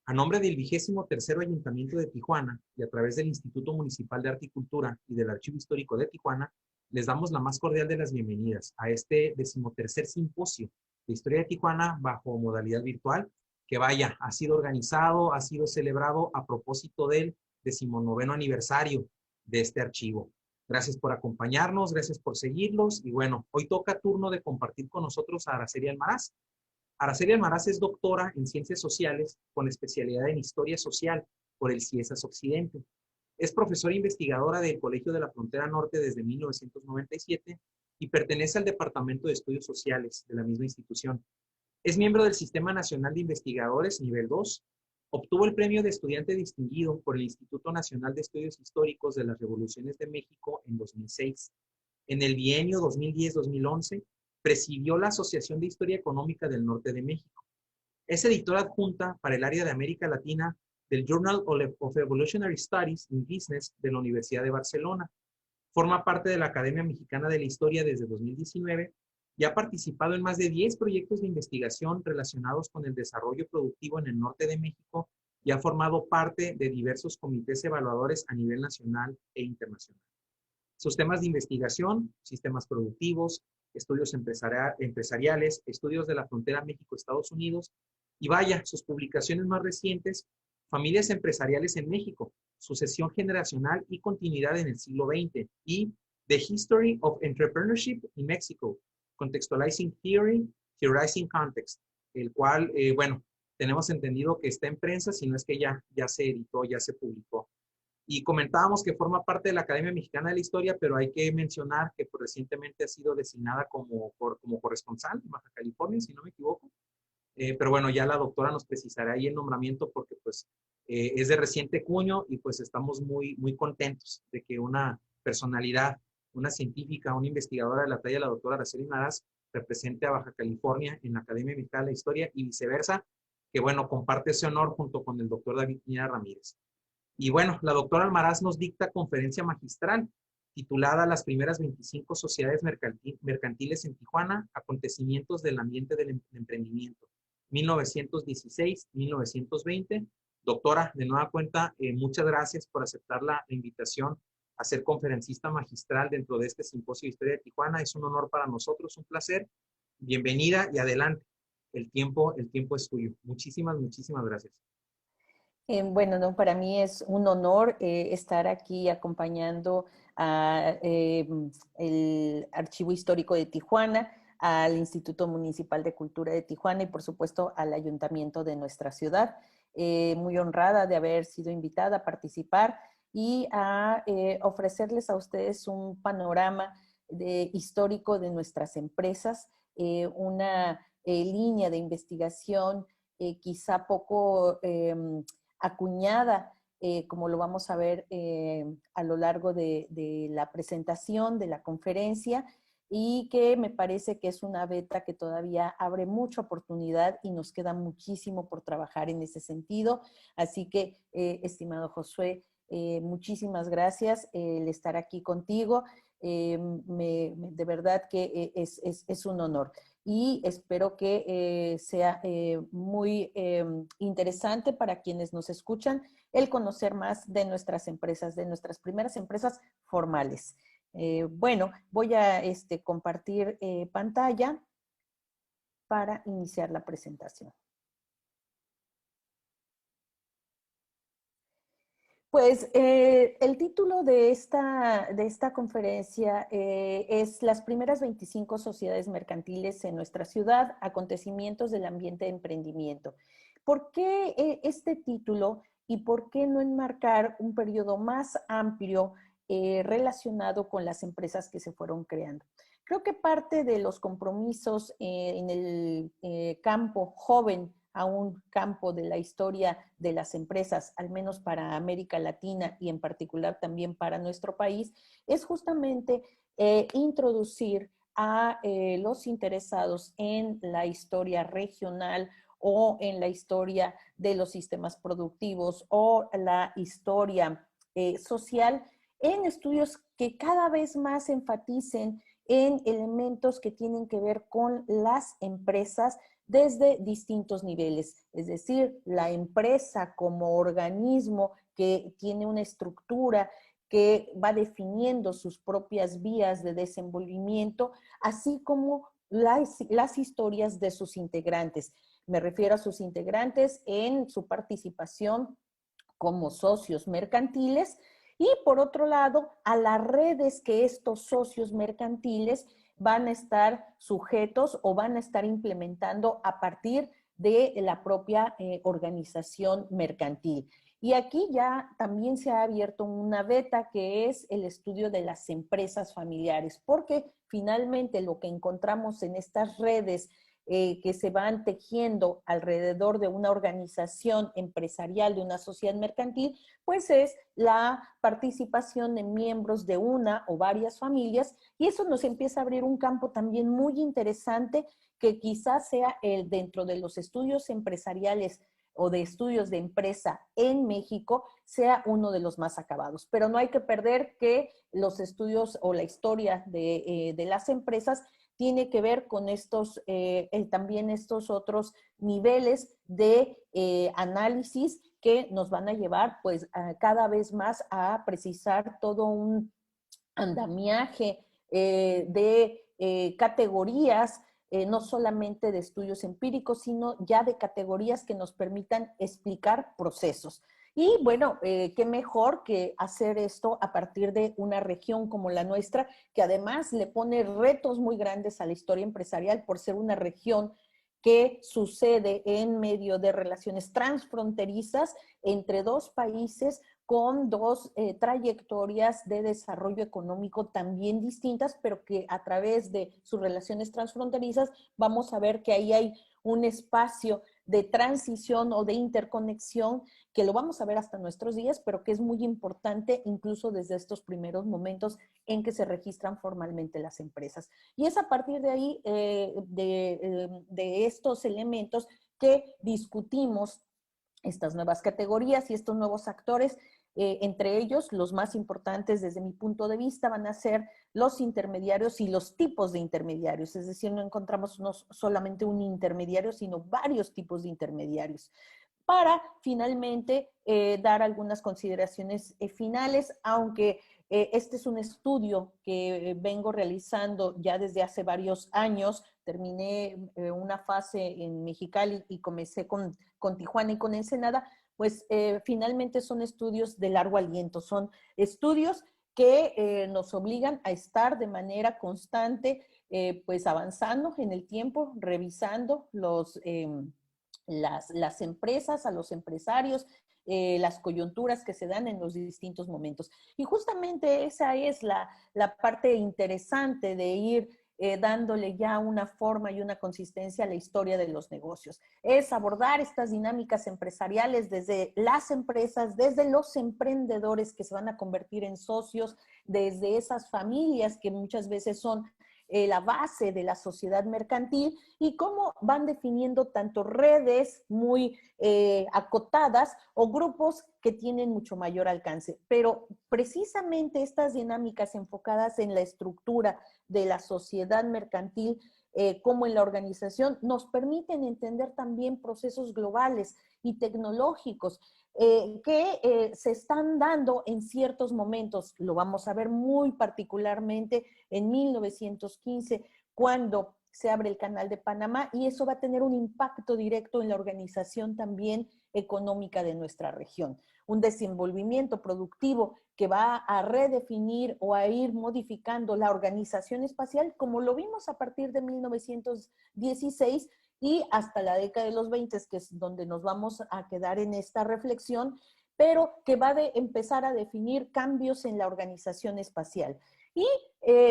A nombre del 23º Ayuntamiento de Tijuana y a través del Instituto Municipal de Arte y Cultura y del Archivo Histórico de Tijuana, les damos la más cordial de las bienvenidas a este 13º Simposio de Historia de Tijuana bajo modalidad virtual, que vaya, ha sido organizado, ha sido celebrado a propósito del 19º aniversario de este archivo. Gracias por acompañarnos, gracias por seguirlos y bueno, hoy toca turno de compartir con nosotros a Araceli Almaraz. Araceli Almaraz es doctora en Ciencias Sociales con especialidad en Historia Social por el CIESAS Occidente. Es profesora investigadora del Colegio de la Frontera Norte desde 1997 y pertenece al Departamento de Estudios Sociales de la misma institución. Es miembro del Sistema Nacional de Investigadores Nivel 2. Obtuvo el premio de estudiante distinguido por el Instituto Nacional de Estudios Históricos de las Revoluciones de México en 2006. En el bienio 2010-2011, presidió la Asociación de Historia Económica del Norte de México. Es editora adjunta para el área de América Latina del Journal of Evolutionary Studies in Business de la Universidad de Barcelona. Forma parte de la Academia Mexicana de la Historia desde 2019 y ha participado en más de 10 proyectos de investigación relacionados con el desarrollo productivo en el norte de México y ha formado parte de diversos comités evaluadores a nivel nacional e internacional. Sus temas de investigación, sistemas productivos, estudios empresariales, estudios de la frontera México-Estados Unidos y vaya, sus publicaciones más recientes, Familias Empresariales en México, Sucesión Generacional y Continuidad en el siglo XX y The History of Entrepreneurship in Mexico, Contextualizing Theory, Theorizing Context, el cual, bueno, tenemos entendido que está en prensa, si no es que ya se editó, ya se publicó. Y comentábamos que forma parte de la Academia Mexicana de la Historia, pero hay que mencionar que pues, recientemente ha sido designada como corresponsal en Baja California, si no me equivoco. Pero bueno, ya la doctora nos precisará ahí el nombramiento porque pues es de reciente cuño y pues estamos muy contentos de que una personalidad, una científica, una investigadora de la talla de la doctora Araceli Almaraz represente a Baja California en la Academia Mexicana de la Historia y viceversa, que bueno, comparte ese honor junto con el doctor David Piñera Ramírez. Y bueno, la doctora Almaraz nos dicta conferencia magistral titulada Las primeras 25 sociedades mercantiles en Tijuana, acontecimientos del ambiente del emprendimiento, 1916-1920. Doctora, de nueva cuenta, muchas gracias por aceptar la invitación a ser conferencista magistral dentro de este simposio de historia de Tijuana. Es un honor para nosotros, un placer. Bienvenida y adelante. El tiempo es tuyo. Muchísimas gracias. Bueno, no, para mí es un honor estar aquí acompañando al Archivo Histórico de Tijuana, al Instituto Municipal de Cultura de Tijuana y por supuesto al Ayuntamiento de nuestra ciudad. Muy honrada de haber sido invitada a participar y a ofrecerles a ustedes un panorama histórico de nuestras empresas, una línea de investigación quizá poco acuñada, como lo vamos a ver a lo largo de la presentación, de la conferencia, y que me parece que es una beta que todavía abre mucha oportunidad y nos queda muchísimo por trabajar en ese sentido. Así que, estimado Josué, muchísimas gracias el estar aquí contigo. De verdad que es un honor y espero que sea muy interesante para quienes nos escuchan el conocer más de nuestras empresas, de nuestras primeras empresas formales. Bueno, voy a compartir pantalla para iniciar la presentación. Pues el título de esta conferencia es Las primeras 25 sociedades mercantiles en nuestra ciudad, acontecimientos del ambiente de emprendimiento. ¿Por qué este título y por qué no enmarcar un periodo más amplio relacionado con las empresas que se fueron creando? Creo que parte de los compromisos en el campo joven, a un campo de la historia de las empresas, al menos para América Latina y en particular también para nuestro país, es justamente introducir a los interesados en la historia regional o en la historia de los sistemas productivos o la historia social en estudios que cada vez más enfaticen en elementos que tienen que ver con las empresas desde distintos niveles, es decir, la empresa como organismo que tiene una estructura que va definiendo sus propias vías de desenvolvimiento, así como las historias de sus integrantes. Me refiero a sus integrantes en su participación como socios mercantiles y por otro lado a las redes que estos socios mercantiles van a estar sujetos o van a estar implementando a partir de la propia organización mercantil. Y aquí ya también se ha abierto una beta que es el estudio de las empresas familiares, porque finalmente lo que encontramos en estas redes que se van tejiendo alrededor de una organización empresarial, de una sociedad mercantil, pues es la participación de miembros de una o varias familias, y eso nos empieza a abrir un campo también muy interesante que quizás sea el dentro de los estudios empresariales o de estudios de empresa en México, sea uno de los más acabados. Pero no hay que perder que los estudios o la historia de las empresas tiene que ver con estos, también estos otros niveles de análisis que nos van a llevar pues cada vez más a precisar todo un andamiaje de categorías, no solamente de estudios empíricos, sino ya de categorías que nos permitan explicar procesos. Y bueno, qué mejor que hacer esto a partir de una región como la nuestra, que además le pone retos muy grandes a la historia empresarial por ser una región que sucede en medio de relaciones transfronterizas entre dos países con dos trayectorias de desarrollo económico también distintas, pero que a través de sus relaciones transfronterizas vamos a ver que ahí hay un espacio de transición o de interconexión que lo vamos a ver hasta nuestros días, pero que es muy importante incluso desde estos primeros momentos en que se registran formalmente las empresas. Y es a partir de ahí, de estos elementos, que discutimos estas nuevas categorías y estos nuevos actores. Entre ellos, los más importantes desde mi punto de vista van a ser los intermediarios y los tipos de intermediarios. Es decir, no encontramos solamente un intermediario, sino varios tipos de intermediarios, para finalmente dar algunas consideraciones finales, aunque este es un estudio que vengo realizando ya desde hace varios años. Terminé una fase en Mexicali y comencé con Tijuana y con Ensenada. Pues finalmente son estudios de largo aliento, son estudios que nos obligan a estar de manera constante, pues avanzando en el tiempo, revisando las empresas, a los empresarios, las coyunturas que se dan en los distintos momentos. Y justamente esa es la parte interesante de ir dándole ya una forma y una consistencia a la historia de los negocios. Es abordar estas dinámicas empresariales desde las empresas, desde los emprendedores que se van a convertir en socios, desde esas familias que muchas veces son la base de la sociedad mercantil, y cómo van definiendo tanto redes muy acotadas o grupos que tienen mucho mayor alcance. Pero precisamente estas dinámicas enfocadas en la estructura de la sociedad mercantil como en la organización nos permiten entender también procesos globales y tecnológicos que se están dando en ciertos momentos. Lo vamos a ver muy particularmente en 1915, cuando se abre el Canal de Panamá, y eso va a tener un impacto directo en la organización también económica de nuestra región. Un desenvolvimiento productivo que va a redefinir o a ir modificando la organización espacial, como lo vimos a partir de 1916 y hasta la década de los 20, que es donde nos vamos a quedar en esta reflexión, pero que va a empezar a definir cambios en la organización espacial. Y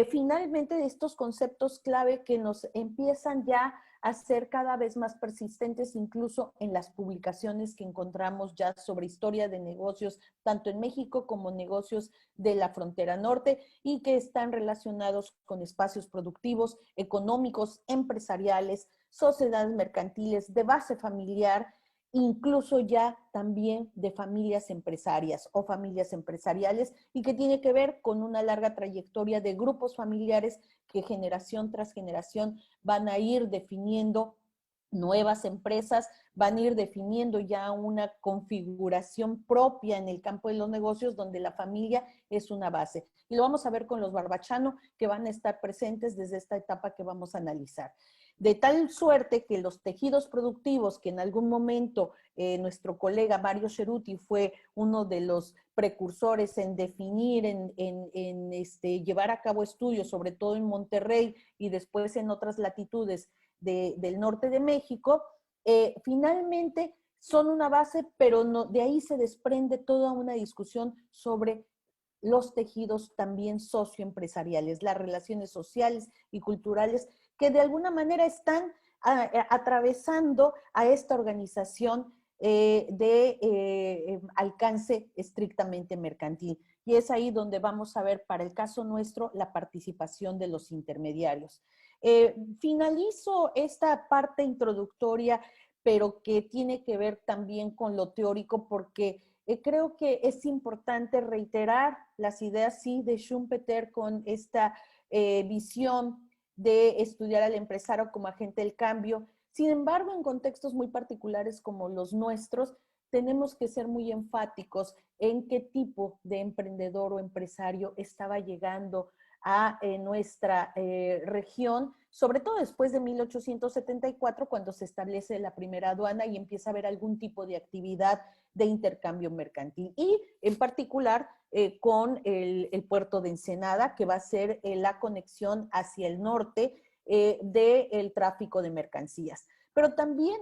finalmente estos conceptos clave que nos empiezan ya a ser cada vez más persistentes, incluso en las publicaciones que encontramos ya sobre historia de negocios, tanto en México como negocios de la frontera norte, y que están relacionados con espacios productivos, económicos, empresariales, sociedades mercantiles de base familiar, incluso ya también de familias empresarias o familias empresariales, y que tiene que ver con una larga trayectoria de grupos familiares que generación tras generación van a ir definiendo nuevas empresas van a ir definiendo ya una configuración propia en el campo de los negocios donde la familia es una base. Y lo vamos a ver con los Barbachano, que van a estar presentes desde esta etapa que vamos a analizar. De tal suerte que los tejidos productivos, que en algún momento nuestro colega Mario Ceruti fue uno de los precursores en definir, llevar a cabo estudios, sobre todo en Monterrey y después en otras latitudes del norte de México, finalmente son una base, pero no, de ahí se desprende toda una discusión sobre los tejidos también socioempresariales, las relaciones sociales y culturales que de alguna manera están atravesando a esta organización de alcance estrictamente mercantil. Y es ahí donde vamos a ver, para el caso nuestro, la participación de los intermediarios. Finalizo esta parte introductoria, pero que tiene que ver también con lo teórico, porque creo que es importante reiterar las ideas, sí, de Schumpeter con esta visión de estudiar al empresario como agente del cambio. Sin embargo, en contextos muy particulares como los nuestros, tenemos que ser muy enfáticos en qué tipo de emprendedor o empresario estaba llegando a nuestra región, sobre todo después de 1874, cuando se establece la primera aduana y empieza a haber algún tipo de actividad de intercambio mercantil. Y en particular con el puerto de Ensenada, que va a ser la conexión hacia el norte del tráfico de mercancías. Pero también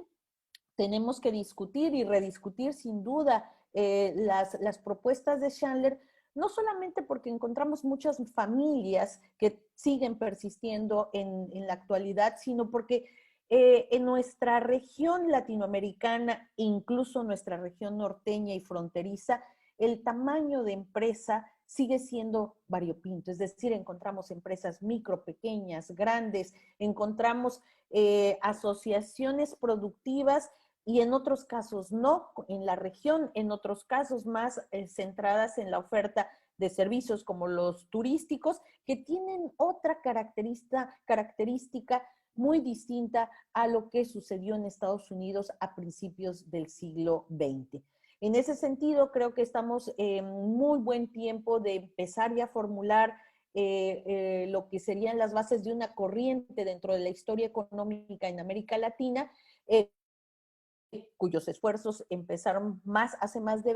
tenemos que discutir y rediscutir sin duda las propuestas de Chandler, no solamente porque encontramos muchas familias que siguen persistiendo en la actualidad, sino porque en nuestra región latinoamericana, incluso nuestra región norteña y fronteriza, el tamaño de empresa sigue siendo variopinto, es decir, encontramos empresas micro, pequeñas, grandes, encontramos asociaciones productivas y en otros casos no, en la región, en otros casos más centradas en la oferta de servicios como los turísticos, que tienen otra característica muy distinta a lo que sucedió en Estados Unidos a principios del siglo XX. En ese sentido, creo que estamos en muy buen tiempo de empezar ya a formular lo que serían las bases de una corriente dentro de la historia económica en América Latina, cuyos esfuerzos empezaron hace más de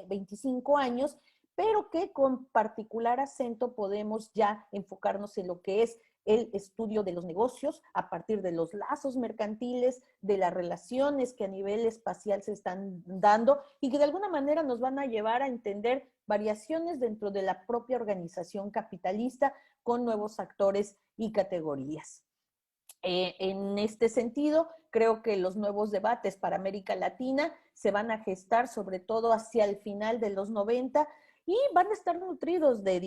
25 años, pero que con particular acento podemos ya enfocarnos en lo que es el estudio de los negocios a partir de los lazos mercantiles, de las relaciones que a nivel espacial se están dando y que de alguna manera nos van a llevar a entender variaciones dentro de la propia organización capitalista con nuevos actores y categorías. En este sentido, creo que los nuevos debates para América Latina se van a gestar sobre todo hacia el final de los 90 y van a estar nutridos de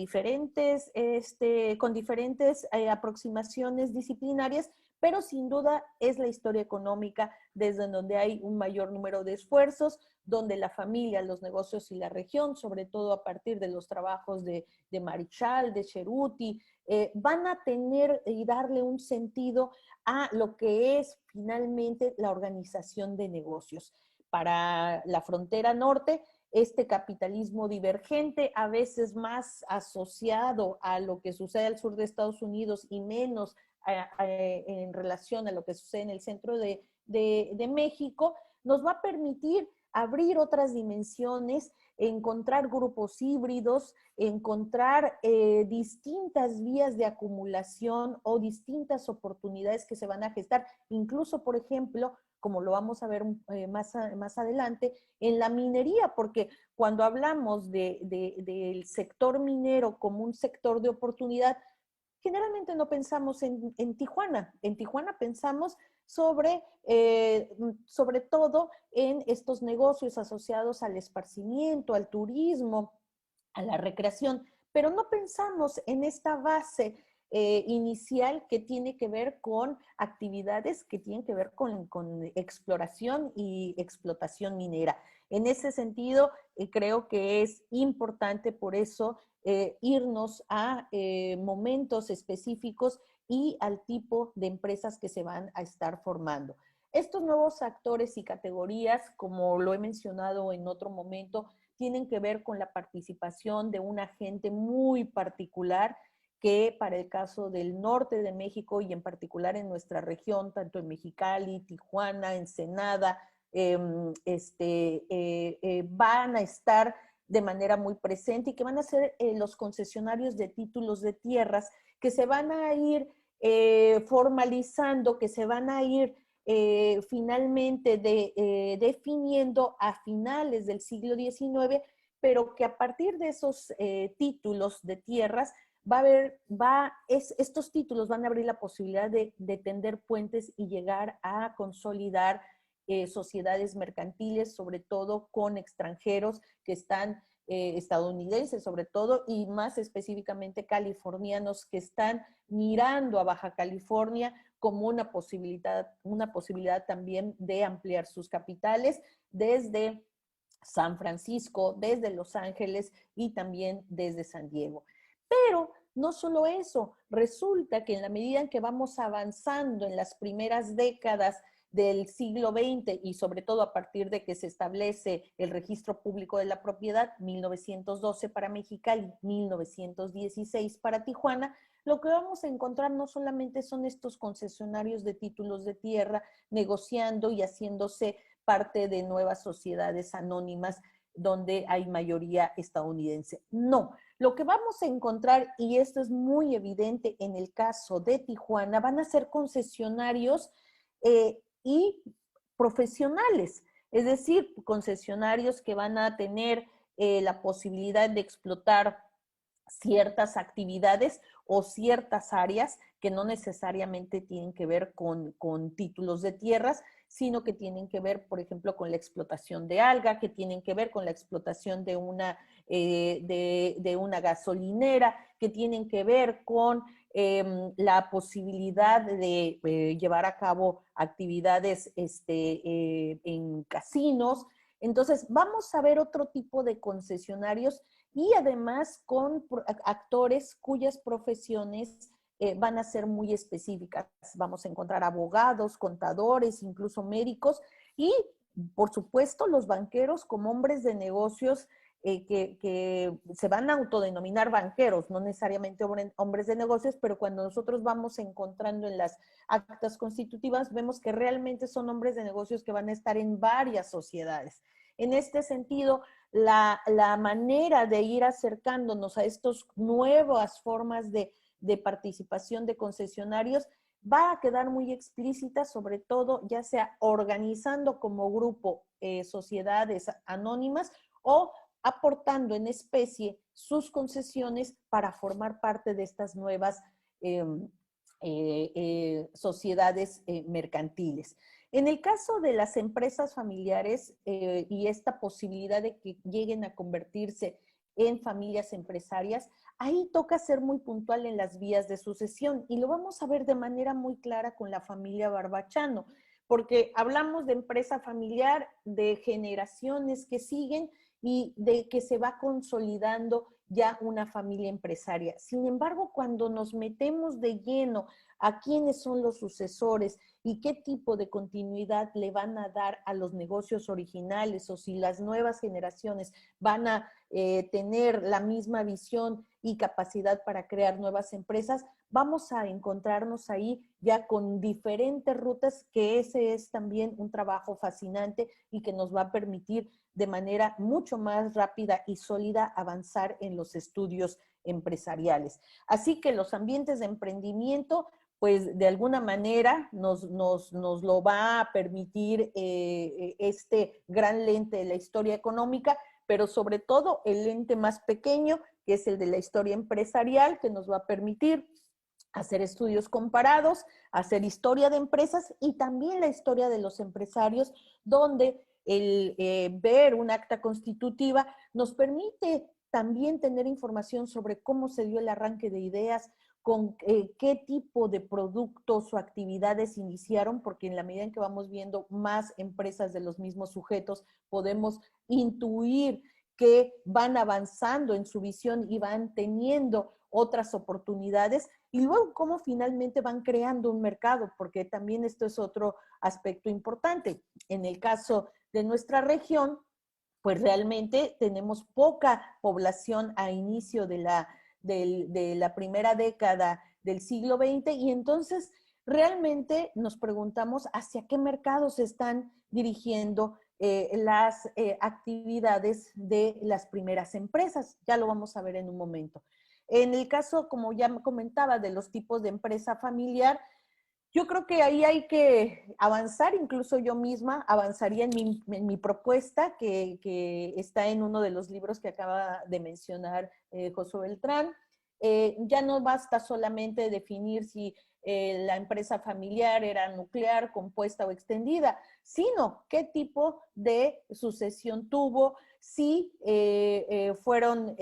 con diferentes aproximaciones disciplinarias, pero sin duda es la historia económica desde donde hay un mayor número de esfuerzos, donde la familia, los negocios y la región, sobre todo a partir de los trabajos de Marichal, de Ceruti, van a tener y darle un sentido a lo que es finalmente la organización de negocios. Para la frontera norte, este capitalismo divergente, a veces más asociado a lo que sucede al sur de Estados Unidos y menos en relación a lo que sucede en el centro de México, nos va a permitir abrir otras dimensiones, encontrar grupos híbridos, encontrar distintas vías de acumulación o distintas oportunidades que se van a gestar, incluso, por ejemplo, como lo vamos a ver más adelante, en la minería, porque cuando hablamos del sector minero como un sector de oportunidad, generalmente no pensamos en Tijuana. En Tijuana pensamos sobre todo en estos negocios asociados al esparcimiento, al turismo, a la recreación, pero no pensamos en esta base inicial que tiene que ver con actividades que tienen que ver con exploración y explotación minera. En ese sentido, creo que es importante por eso irnos a momentos específicos y al tipo de empresas que se van a estar formando. Estos nuevos actores y categorías, como lo he mencionado en otro momento, tienen que ver con la participación de un agente muy particular que para el caso del norte de México y en particular en nuestra región, tanto en Mexicali, Tijuana, Ensenada, van a estar de manera muy presente y que van a ser los concesionarios de títulos de tierras que se van a ir formalizando, que se van a ir finalmente definiendo a finales del siglo XIX, pero que a partir de esos títulos de tierras estos títulos van a abrir la posibilidad de tender puentes y llegar a consolidar sociedades mercantiles, sobre todo con extranjeros que están estadounidenses sobre todo, y más específicamente californianos que están mirando a Baja California como una posibilidad también de ampliar sus capitales desde San Francisco, desde Los Ángeles y también desde San Diego. Pero no solo eso, resulta que en la medida en que vamos avanzando en las primeras décadas del siglo XX y sobre todo a partir de que se establece el registro público de la propiedad, 1912 para Mexicali, 1916 para Tijuana, lo que vamos a encontrar no solamente son estos concesionarios de títulos de tierra negociando y haciéndose parte de nuevas sociedades anónimas donde hay mayoría estadounidense. No, lo que vamos a encontrar, y esto es muy evidente en el caso de Tijuana, van a ser concesionarios y profesionales, es decir, concesionarios que van a tener la posibilidad de explotar ciertas actividades o ciertas áreas que no necesariamente tienen que ver con títulos de tierras, sino que tienen que ver, por ejemplo, con la explotación de alga, que tienen que ver con la explotación de una gasolinera, que tienen que ver con la posibilidad de llevar a cabo actividades en casinos. Entonces, vamos a ver otro tipo de concesionarios y además con actores cuyas profesiones van a ser muy específicas. Vamos a encontrar abogados, contadores, incluso médicos y, por supuesto, los banqueros como hombres de negocios que se van a autodenominar banqueros, no necesariamente hombres de negocios, pero cuando nosotros vamos encontrando en las actas constitutivas, vemos que realmente son hombres de negocios que van a estar en varias sociedades. En este sentido, la manera de ir acercándonos a estas nuevas formas de participación de concesionarios va a quedar muy explícita, sobre todo ya sea organizando como grupo sociedades anónimas o aportando en especie sus concesiones para formar parte de estas nuevas sociedades mercantiles. En el caso de las empresas familiares y esta posibilidad de que lleguen a convertirse en familias empresarias, ahí toca ser muy puntual en las vías de sucesión y lo vamos a ver de manera muy clara con la familia Barbachano, porque hablamos de empresa familiar, de generaciones que siguen y de que se va consolidando ya una familia empresaria. Sin embargo, cuando nos metemos de lleno a quiénes son los sucesores y qué tipo de continuidad le van a dar a los negocios originales o si las nuevas generaciones van a tener la misma visión y capacidad para crear nuevas empresas, vamos a encontrarnos ahí ya con diferentes rutas, que ese es también un trabajo fascinante y que nos va a permitir de manera mucho más rápida y sólida avanzar en los estudios empresariales. Así que los ambientes de emprendimiento, pues de alguna manera nos lo va a permitir este gran lente de la historia económica, pero sobre todo el lente más pequeño, que es el de la historia empresarial, que nos va a permitir hacer estudios comparados, hacer historia de empresas y también la historia de los empresarios, donde el ver un acta constitutiva nos permite también tener información sobre cómo se dio el arranque de ideas, con qué tipo de productos o actividades iniciaron, porque en la medida en que vamos viendo más empresas de los mismos sujetos, podemos intuir que van avanzando en su visión y van teniendo otras oportunidades y luego cómo finalmente van creando un mercado, porque también esto es otro aspecto importante. En el caso de nuestra región, pues realmente tenemos poca población a inicio de la primera década del siglo XX y entonces realmente nos preguntamos hacia qué mercados se están dirigiendo las actividades de las primeras empresas. Ya lo vamos a ver en un momento. En el caso, como ya me comentaba, de los tipos de empresa familiar, yo creo que ahí hay que avanzar, incluso yo misma avanzaría en mi propuesta que está en uno de los libros que acaba de mencionar Josué Beltrán. Ya no basta solamente definir si la empresa familiar era nuclear, compuesta o extendida, sino qué tipo de sucesión tuvo, si fueron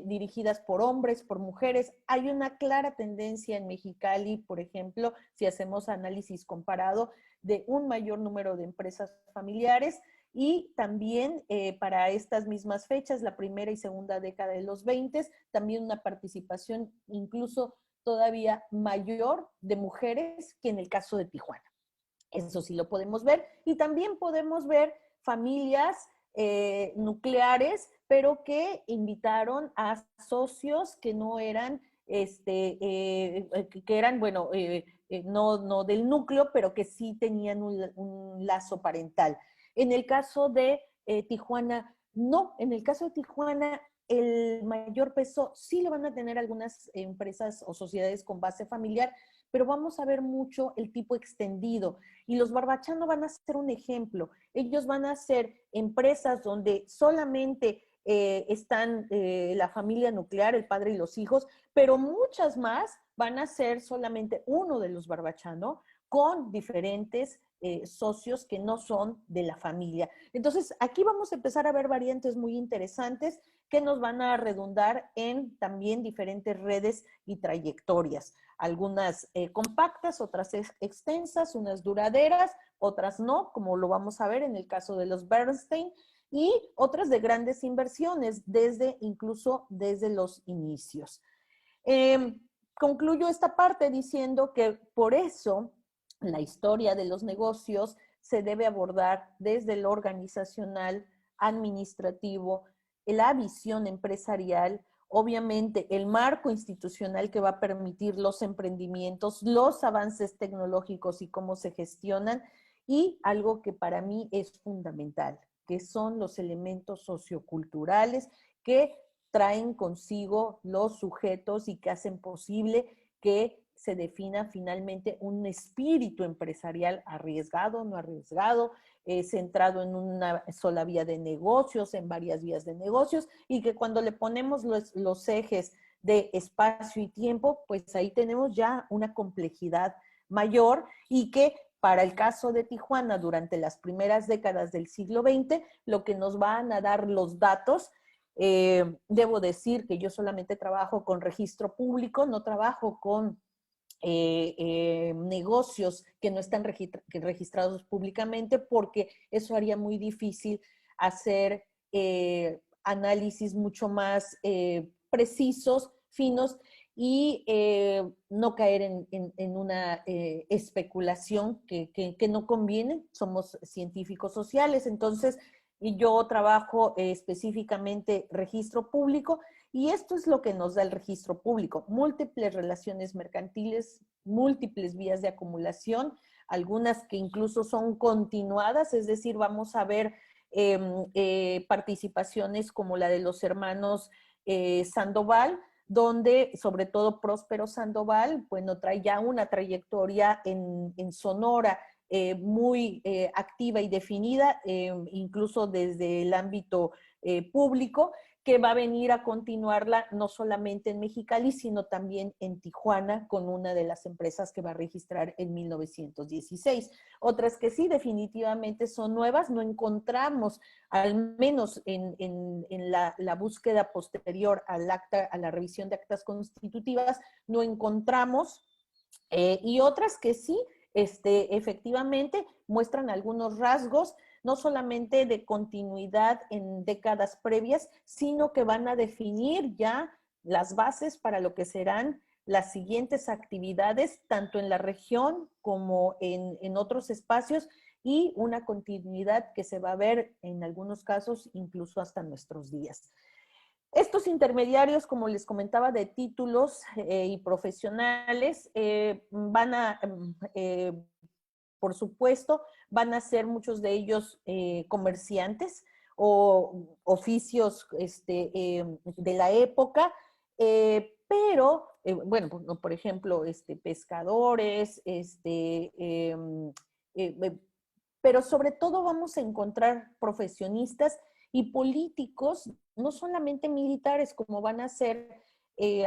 dirigidas por hombres, por mujeres. Hay una clara tendencia en Mexicali, por ejemplo, si hacemos análisis comparado, de un mayor número de empresas familiares y también para estas mismas fechas, la primera y segunda década de los 20, también una participación incluso todavía mayor de mujeres que en el caso de Tijuana. Eso sí lo podemos ver. Y también podemos ver familias nucleares, pero que invitaron a socios que no eran, que eran, bueno, no del núcleo, pero que sí tenían un lazo parental. En el caso de Tijuana, no. En el caso de Tijuana, el mayor peso sí lo van a tener algunas empresas o sociedades con base familiar, pero vamos a ver mucho el tipo extendido. Y los Barbachano van a ser un ejemplo. Ellos van a ser empresas donde solamente están la familia nuclear, el padre y los hijos, pero muchas más van a ser solamente uno de los Barbachano con diferentes socios que no son de la familia. Entonces, aquí vamos a empezar a ver variantes muy interesantes que nos van a redundar en también diferentes redes y trayectorias. Algunas compactas, otras extensas, unas duraderas, otras no, como lo vamos a ver en el caso de los Bernstein, y otras de grandes inversiones, incluso desde los inicios. Concluyo esta parte diciendo que por eso la historia de los negocios se debe abordar desde lo organizacional, administrativo, la visión empresarial, obviamente el marco institucional que va a permitir los emprendimientos, los avances tecnológicos y cómo se gestionan, y algo que para mí es fundamental, que son los elementos socioculturales que traen consigo los sujetos y que hacen posible que se defina finalmente un espíritu empresarial arriesgado, no arriesgado, centrado en una sola vía de negocios, en varias vías de negocios, y que cuando le ponemos los ejes de espacio y tiempo, pues ahí tenemos ya una complejidad mayor y que para el caso de Tijuana, durante las primeras décadas del siglo XX, lo que nos van a dar los datos, debo decir que yo solamente trabajo con registro público, no trabajo con negocios que no están registrados públicamente, porque eso haría muy difícil hacer análisis mucho más precisos, finos, y no caer en una especulación que no conviene. Somos científicos sociales, entonces y yo trabajo específicamente registro público, y esto es lo que nos da el registro público: múltiples relaciones mercantiles, múltiples vías de acumulación, algunas que incluso son continuadas, es decir, vamos a ver participaciones como la de los hermanos Sandoval, donde sobre todo Próspero Sandoval, bueno, trae ya una trayectoria en Sonora muy activa y definida, incluso desde el ámbito público, que va a venir a continuarla no solamente en Mexicali, sino también en Tijuana, con una de las empresas que va a registrar en 1916. Otras que sí, definitivamente son nuevas, no encontramos, al menos en la búsqueda posterior al acta, a la revisión de actas constitutivas, no encontramos, y otras que sí, efectivamente muestran algunos rasgos, no solamente de continuidad en décadas previas, sino que van a definir ya las bases para lo que serán las siguientes actividades, tanto en la región como en otros espacios, y una continuidad que se va a ver en algunos casos incluso hasta nuestros días. Estos intermediarios, como les comentaba, de títulos y profesionales, por supuesto, van a ser muchos de ellos comerciantes o oficios de la época, pero, bueno, por ejemplo, pescadores, pero sobre todo vamos a encontrar profesionistas y políticos, no solamente militares como van a ser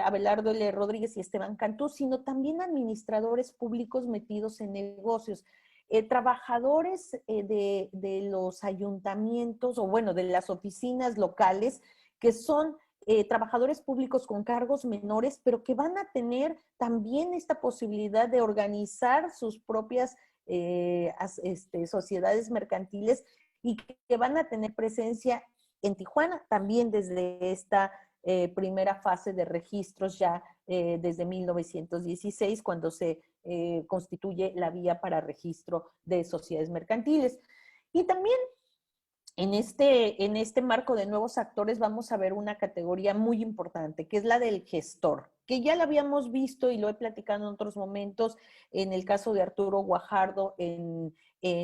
Abelardo L. Rodríguez y Esteban Cantú, sino también administradores públicos metidos en negocios. Trabajadores de los ayuntamientos o bueno, de las oficinas locales que son trabajadores públicos con cargos menores, pero que van a tener también esta posibilidad de organizar sus propias sociedades mercantiles y que van a tener presencia en Tijuana también desde esta primera fase de registros ya desde 1916, cuando se constituye la vía para registro de sociedades mercantiles. Y también en este marco de nuevos actores vamos a ver una categoría muy importante, que es la del gestor, que ya la habíamos visto y lo he platicado en otros momentos en el caso de Arturo Guajardo en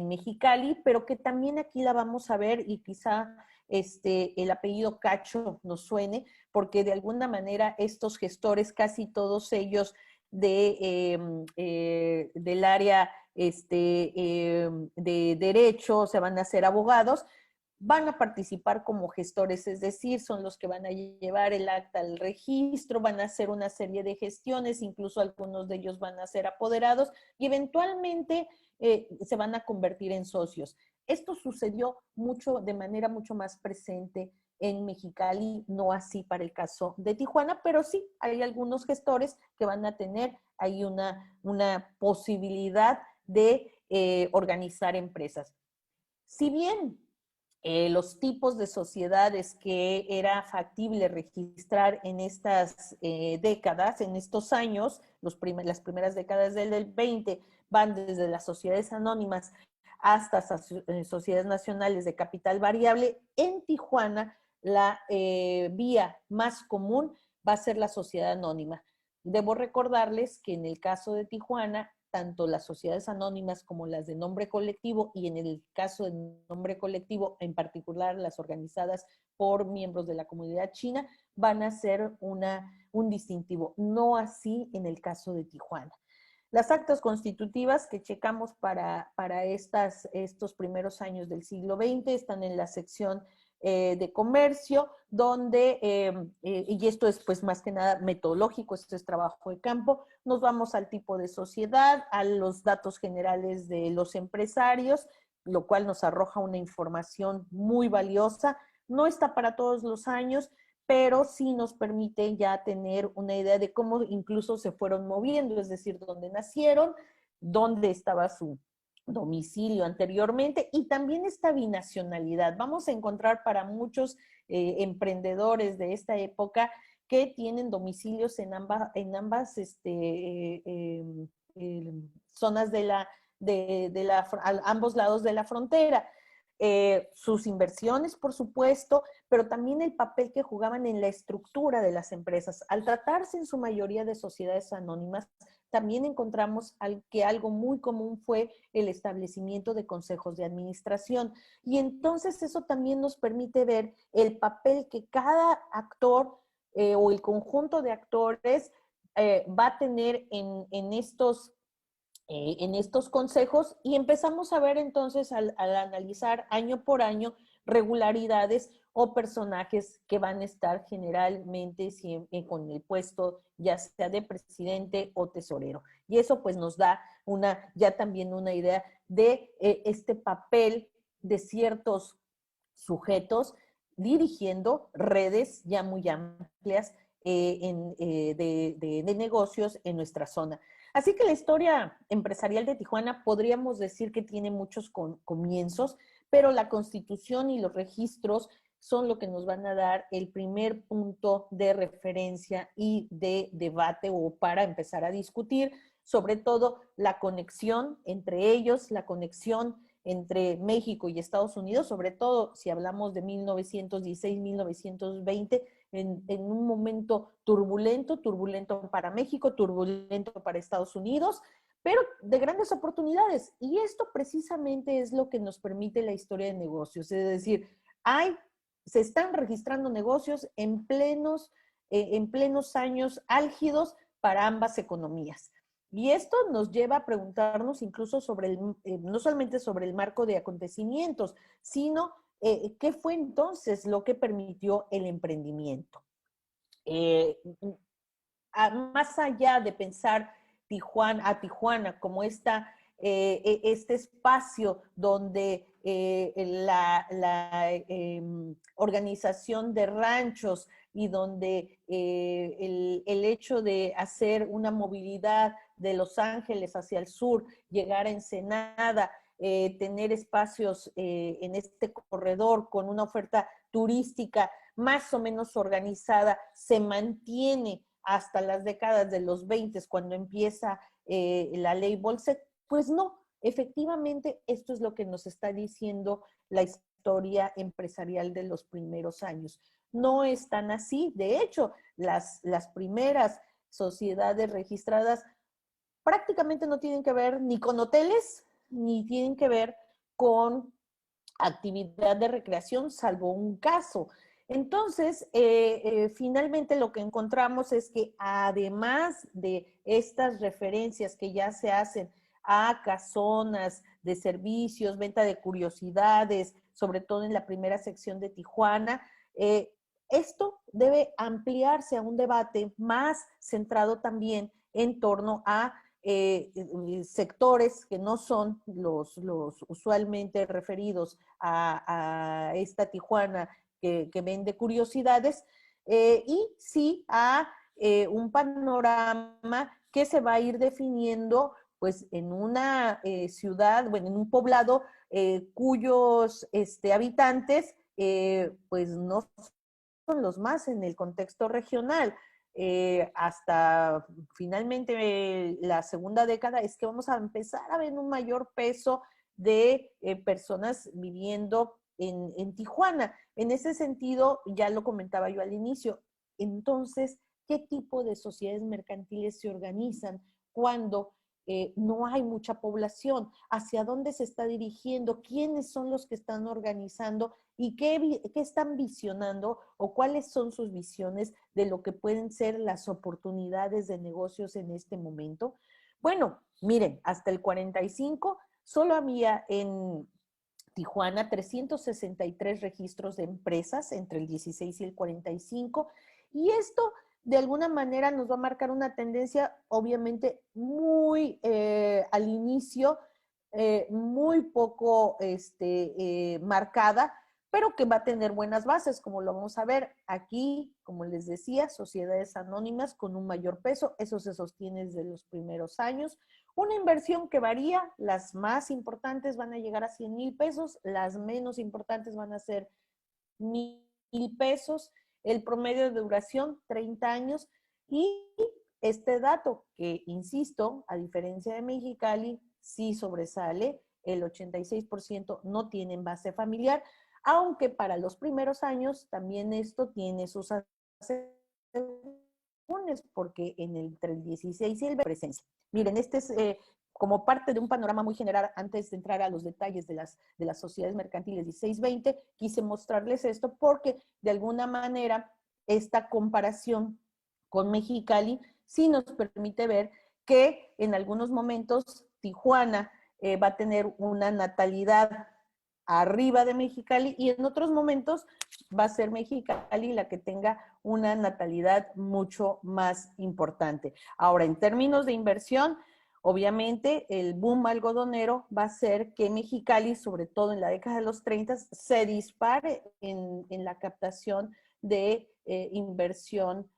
Mexicali, pero que también aquí la vamos a ver y quizá el apellido Cacho nos suene, porque de alguna manera estos gestores, casi todos ellos del área de derecho, se van a ser abogados, van a participar como gestores, es decir, son los que van a llevar el acta al registro, van a hacer una serie de gestiones, incluso algunos de ellos van a ser apoderados y eventualmente se van a convertir en socios. Esto sucedió de manera mucho más presente en Mexicali, no así para el caso de Tijuana, pero sí hay algunos gestores que van a tener ahí una posibilidad de organizar empresas. Si bien los tipos de sociedades que era factible registrar en estas décadas, en estos años, las primeras décadas del 20, van desde las sociedades anónimas hasta sociedades nacionales de capital variable. En Tijuana, la vía más común va a ser la sociedad anónima. Debo recordarles que en el caso de Tijuana, tanto las sociedades anónimas como las de nombre colectivo, y en el caso de nombre colectivo, en particular las organizadas por miembros de la comunidad china, van a ser un distintivo. No así en el caso de Tijuana. Las actas constitutivas que checamos para estos primeros años del siglo XX están en la sección de comercio, donde, y esto es pues más que nada metodológico, esto es trabajo de campo, nos vamos al tipo de sociedad, a los datos generales de los empresarios, lo cual nos arroja una información muy valiosa. No está para todos los años, pero sí nos permite ya tener una idea de cómo incluso se fueron moviendo, es decir, dónde nacieron, dónde estaba su domicilio anteriormente y también esta binacionalidad. Vamos a encontrar para muchos emprendedores de esta época que tienen domicilios en ambas zonas a ambos lados de la frontera. Sus inversiones, por supuesto, pero también el papel que jugaban en la estructura de las empresas. Al tratarse en su mayoría de sociedades anónimas, también encontramos que algo muy común fue el establecimiento de consejos de administración. Y entonces eso también nos permite ver el papel que cada actor o el conjunto de actores va a tener en estos consejos, y empezamos a ver entonces al analizar año por año regularidades o personajes que van a estar generalmente siempre con el puesto ya sea de presidente o tesorero. Y eso pues nos da ya también una idea de este papel de ciertos sujetos dirigiendo redes ya muy amplias de negocios en nuestra zona. Así que la historia empresarial de Tijuana podríamos decir que tiene muchos comienzos, pero la constitución y los registros son lo que nos van a dar el primer punto de referencia y de debate o para empezar a discutir, sobre todo la conexión entre ellos, la conexión entre México y Estados Unidos, sobre todo si hablamos de 1916-1920, en un momento turbulento, turbulento para México, turbulento para Estados Unidos, pero de grandes oportunidades. Y esto precisamente es lo que nos permite la historia de negocios. Es decir, se están registrando negocios en plenos años álgidos para ambas economías. Y esto nos lleva a preguntarnos incluso sobre no solamente sobre el marco de acontecimientos, sino qué fue entonces lo que permitió el emprendimiento. Más allá de pensar a Tijuana como este espacio donde la organización de ranchos y donde el hecho de hacer una movilidad de Los Ángeles hacia el sur, llegar a Ensenada, tener espacios en este corredor con una oferta turística más o menos organizada, se mantiene hasta las décadas de los 20, cuando empieza la ley Bolsett, pues no, efectivamente esto es lo que nos está diciendo la historia empresarial de los primeros años. No es tan así, de hecho, las primeras sociedades registradas prácticamente no tienen que ver ni con hoteles, ni tienen que ver con actividad de recreación, salvo un caso. Entonces, finalmente lo que encontramos es que además de estas referencias que ya se hacen a casonas de servicios, venta de curiosidades, sobre todo en la primera sección de Tijuana, esto debe ampliarse a un debate más centrado también en torno a sectores que no son los usualmente referidos a esta Tijuana que vende curiosidades, y sí a un panorama que se va a ir definiendo pues en una ciudad, bueno, en un poblado cuyos habitantes pues no son los más en el contexto regional. Hasta finalmente la segunda década es que vamos a empezar a ver un mayor peso de personas viviendo en Tijuana. En ese sentido, ya lo comentaba yo al inicio, entonces, ¿qué tipo de sociedades mercantiles se organizan cuando no hay mucha población? ¿Hacia dónde se está dirigiendo? ¿Quiénes son los que están organizando? ¿Y qué están visionando o cuáles son sus visiones de lo que pueden ser las oportunidades de negocios en este momento? Bueno, miren, hasta el 45 solo había en Tijuana 363 registros de empresas entre el 16 y el 45, y esto de alguna manera nos va a marcar una tendencia obviamente muy al inicio, muy poco marcada, pero que va a tener buenas bases, como lo vamos a ver aquí, como les decía, sociedades anónimas con un mayor peso, eso se sostiene desde los primeros años. Una inversión que varía, las más importantes van a llegar a 100,000 pesos, las menos importantes van a ser 1,000 pesos, el promedio de duración 30 años, y este dato que, insisto, a diferencia de Mexicali, sí sobresale, el 86% no tienen base familiar, aunque para los primeros años también esto tiene sus asegúnes, porque entre el 16 y el presencia. Miren, este es como parte de un panorama muy general, antes de entrar a los detalles de las sociedades mercantiles 16-20, quise mostrarles esto porque de alguna manera esta comparación con Mexicali sí nos permite ver que en algunos momentos Tijuana va a tener una natalidad arriba de Mexicali y en otros momentos va a ser Mexicali la que tenga una natalidad mucho más importante. Ahora, en términos de inversión, obviamente el boom algodonero va a hacer que Mexicali, sobre todo en la década de los 30, se dispare en la captación de inversión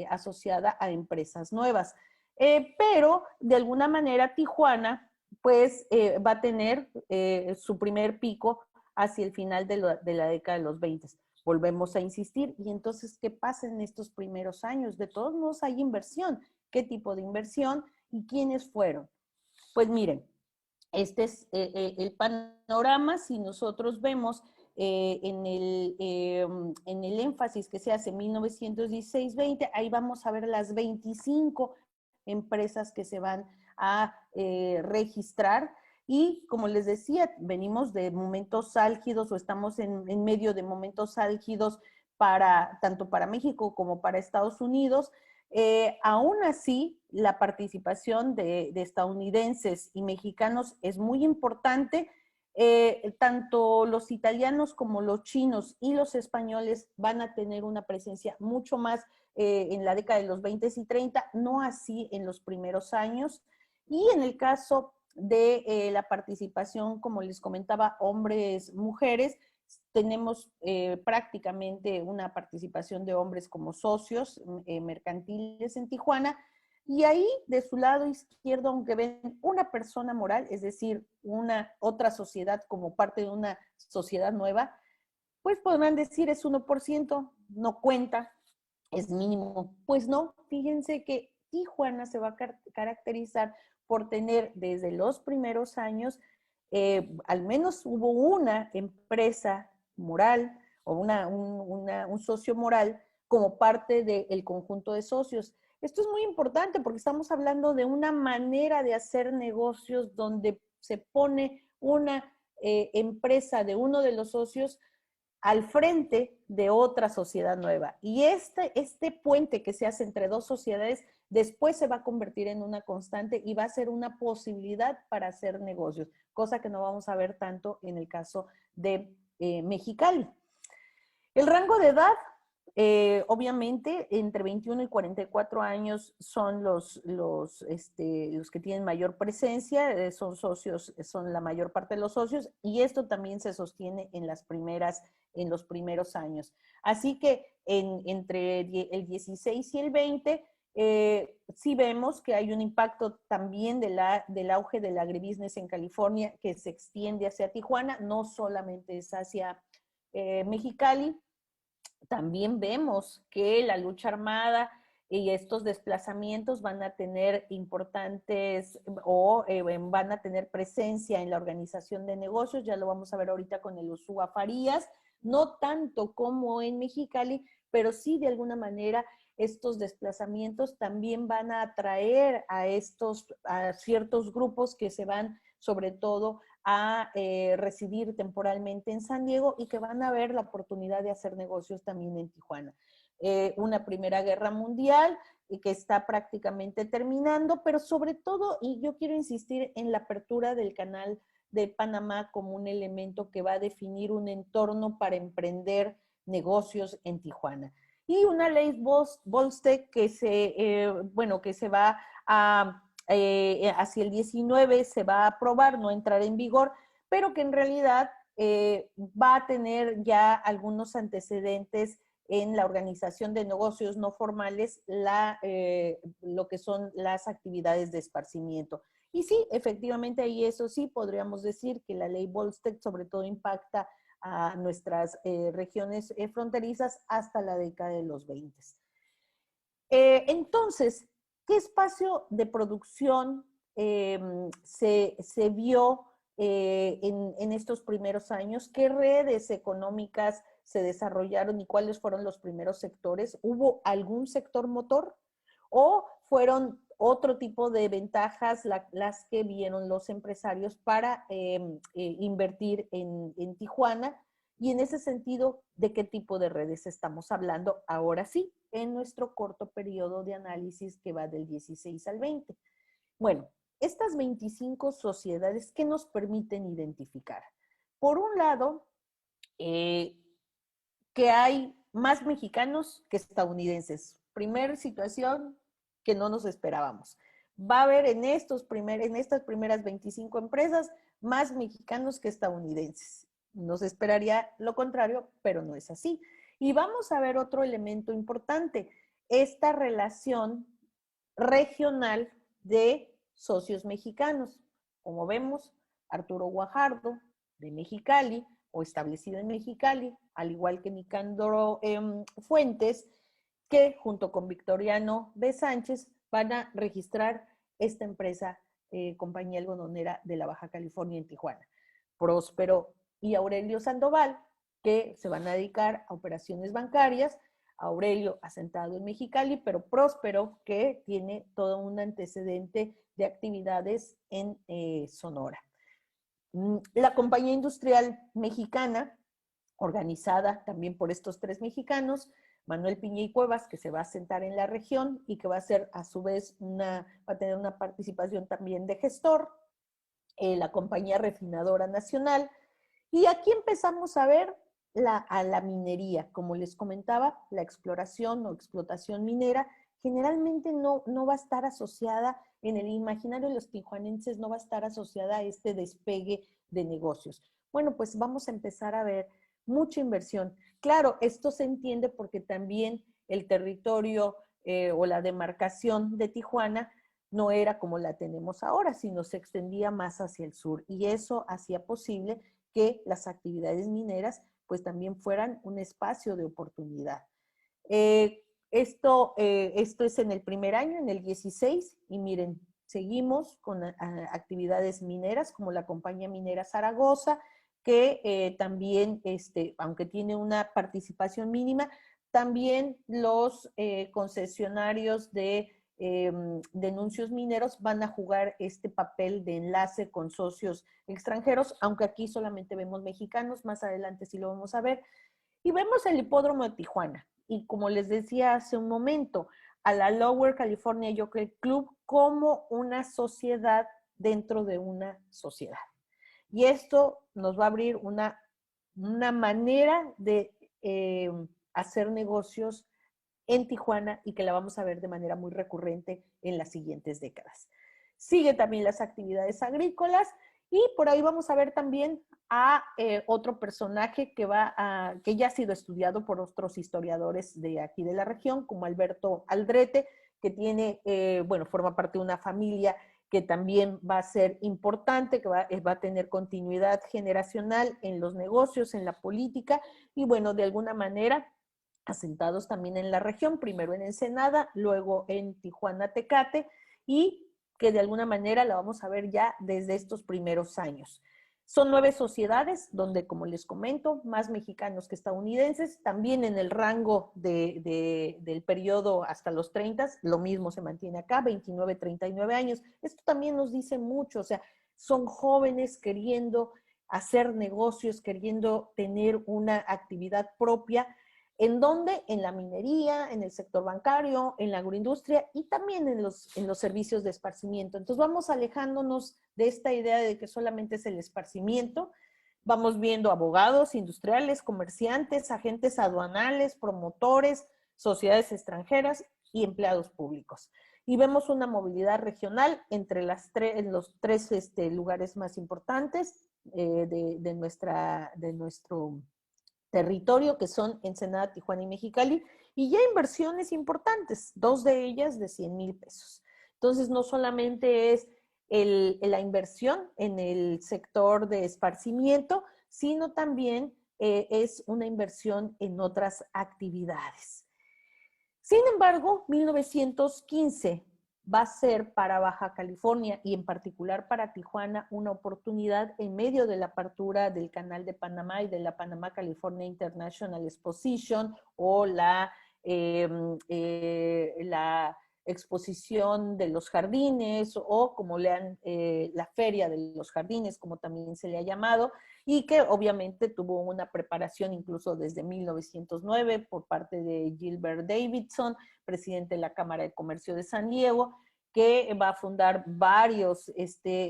asociada a empresas nuevas. Pero de alguna manera Tijuana pues va a tener su primer pico hacia el final de la década de los 20. volvemos a insistir. Y entonces, ¿qué pasa en estos primeros años? De todos modos hay inversión. ¿Qué tipo de inversión y quiénes fueron? Pues miren, este es el panorama. Si nosotros vemos en el énfasis que se hace 1916-20, ahí vamos a ver las 25 empresas que se van a registrar. Y como les decía, venimos de momentos álgidos o estamos en medio de momentos álgidos tanto para México como para Estados Unidos. Aún así, la participación de estadounidenses y mexicanos es muy importante. Tanto los italianos como los chinos y los españoles van a tener una presencia mucho más en la década de los 20 y 30, no así en los primeros años. Y en el caso de la participación, como les comentaba, hombres, mujeres, tenemos prácticamente una participación de hombres como socios mercantiles en Tijuana. Y ahí, de su lado izquierdo, aunque ven una persona moral, es decir, una otra sociedad como parte de una sociedad nueva, pues podrán decir es 1%, no cuenta, es mínimo. Pues no, fíjense que Tijuana se va a caracterizar por tener desde los primeros años, al menos hubo una empresa moral o un socio moral como parte del conjunto de socios. Esto es muy importante porque estamos hablando de una manera de hacer negocios donde se pone una empresa de uno de los socios al frente de otra sociedad nueva. Y este puente que se hace entre dos sociedades después se va a convertir en una constante y va a ser una posibilidad para hacer negocios, cosa que no vamos a ver tanto en el caso de Mexicali. El rango de edad, obviamente, entre 21 y 44 años son los que tienen mayor presencia, son socios, son la mayor parte de los socios, y esto también se sostiene en los primeros años. Así que entre el 16 y el 20, sí vemos que hay un impacto también del auge del agribusiness en California que se extiende hacia Tijuana, no solamente es hacia Mexicali. También vemos que la lucha armada y estos desplazamientos van a tener importantes o van a tener presencia en la organización de negocios. Ya lo vamos a ver ahorita con el Ursúa Farías, no tanto como en Mexicali, pero sí de alguna manera estos desplazamientos también van a atraer a ciertos grupos que se van sobre todo a residir temporalmente en San Diego y que van a ver la oportunidad de hacer negocios también en Tijuana. Una Primera Guerra Mundial que está prácticamente terminando, pero sobre todo, y yo quiero insistir en la apertura del canal de Panamá como un elemento que va a definir un entorno para emprender negocios en Tijuana. Y una ley Volstead que se va a hacia el 19 se va a aprobar, no entrará en vigor, pero que en realidad va a tener ya algunos antecedentes en la organización de negocios no formales, lo que son las actividades de esparcimiento. Y sí, efectivamente, ahí eso sí, podríamos decir que la ley Volstead sobre todo impacta a nuestras regiones fronterizas hasta la década de los 20. Entonces, ¿qué espacio de producción se vio en estos primeros años? ¿Qué redes económicas se desarrollaron y cuáles fueron los primeros sectores? ¿Hubo algún sector motor o fueron otro tipo de ventajas las que vieron los empresarios para invertir en Tijuana? Y en ese sentido, ¿de qué tipo de redes estamos hablando ahora sí, en nuestro corto periodo de análisis que va del 16 al 20? Bueno, estas 25 sociedades, ¿qué nos permiten identificar? Por un lado, que hay más mexicanos que estadounidenses. Primer situación que no nos esperábamos. Va a haber en estas primeras 25 empresas más mexicanos que estadounidenses. Nos esperaría lo contrario, pero no es así. Y vamos a ver otro elemento importante, esta relación regional de socios mexicanos. Como vemos, Arturo Guajardo, de Mexicali, o establecido en Mexicali, al igual que Nicandro Fuentes, que junto con Victoriano B. Sánchez van a registrar esta empresa, compañía algodonera de la Baja California en Tijuana. Próspero y Aurelio Sandoval, que se van a dedicar a operaciones bancarias, Aurelio asentado en Mexicali, pero Próspero que tiene todo un antecedente de actividades en Sonora. La compañía industrial mexicana, organizada también por estos tres mexicanos, Manuel Piña y Cuevas, que se va a asentar en la región y que va a ser a su vez va a tener una participación también de gestor, la compañía refinadora nacional, y aquí empezamos a ver a la minería. Como les comentaba, la exploración o explotación minera generalmente no va a estar asociada, en el imaginario de los tijuanenses, no va a estar asociada a este despegue de negocios. Bueno, pues vamos a empezar a ver mucha inversión. Claro, esto se entiende porque también el territorio o la demarcación de Tijuana no era como la tenemos ahora, sino se extendía más hacia el sur, y eso hacía posible que las actividades mineras pues también fueran un espacio de oportunidad. Esto es en el primer año, en el 16, y miren, seguimos con actividades mineras como la compañía minera Zaragoza, que también, aunque tiene una participación mínima, también los concesionarios de denuncios mineros van a jugar este papel de enlace con socios extranjeros, aunque aquí solamente vemos mexicanos, más adelante sí lo vamos a ver. Y vemos el hipódromo de Tijuana, y como les decía hace un momento, a la Lower California Jockey Club como una sociedad dentro de una sociedad. Y esto nos va a abrir una manera de hacer negocios en Tijuana, y que la vamos a ver de manera muy recurrente en las siguientes décadas. Sigue también las actividades agrícolas, y por ahí vamos a ver también a otro personaje que ya ha sido estudiado por otros historiadores de aquí de la región, como Alberto Aldrete, que tiene, forma parte de una familia que también va a ser importante, que va a tener continuidad generacional en los negocios, en la política, y bueno, de alguna manera asentados también en la región, primero en Ensenada, luego en Tijuana, Tecate, y que de alguna manera la vamos a ver ya desde estos primeros años. Son 9 sociedades donde, como les comento, más mexicanos que estadounidenses, también en el rango del periodo hasta los 30, lo mismo se mantiene acá, 29, 39 años. Esto también nos dice mucho, o sea, son jóvenes queriendo hacer negocios, queriendo tener una actividad propia. ¿En dónde? En la minería, en el sector bancario, en la agroindustria y también en los servicios de esparcimiento. Entonces vamos alejándonos de esta idea de que solamente es el esparcimiento. Vamos viendo abogados, industriales, comerciantes, agentes aduanales, promotores, sociedades extranjeras y empleados públicos. Y vemos una movilidad regional entre los tres lugares más importantes de nuestro territorio, que son Ensenada, Tijuana y Mexicali, y ya inversiones importantes, 2 de ellas de 100,000 pesos. Entonces, no solamente es la inversión en el sector de esparcimiento, sino también es una inversión en otras actividades. Sin embargo, 1915 va a ser para Baja California y en particular para Tijuana una oportunidad en medio de la apertura del Canal de Panamá y de la Panama California International Exposition, o la exposición de los jardines, o como la feria de los jardines, como también se le ha llamado, y que obviamente tuvo una preparación incluso desde 1909 por parte de Gilbert Davidson, presidente de la Cámara de Comercio de San Diego, que va a fundar varios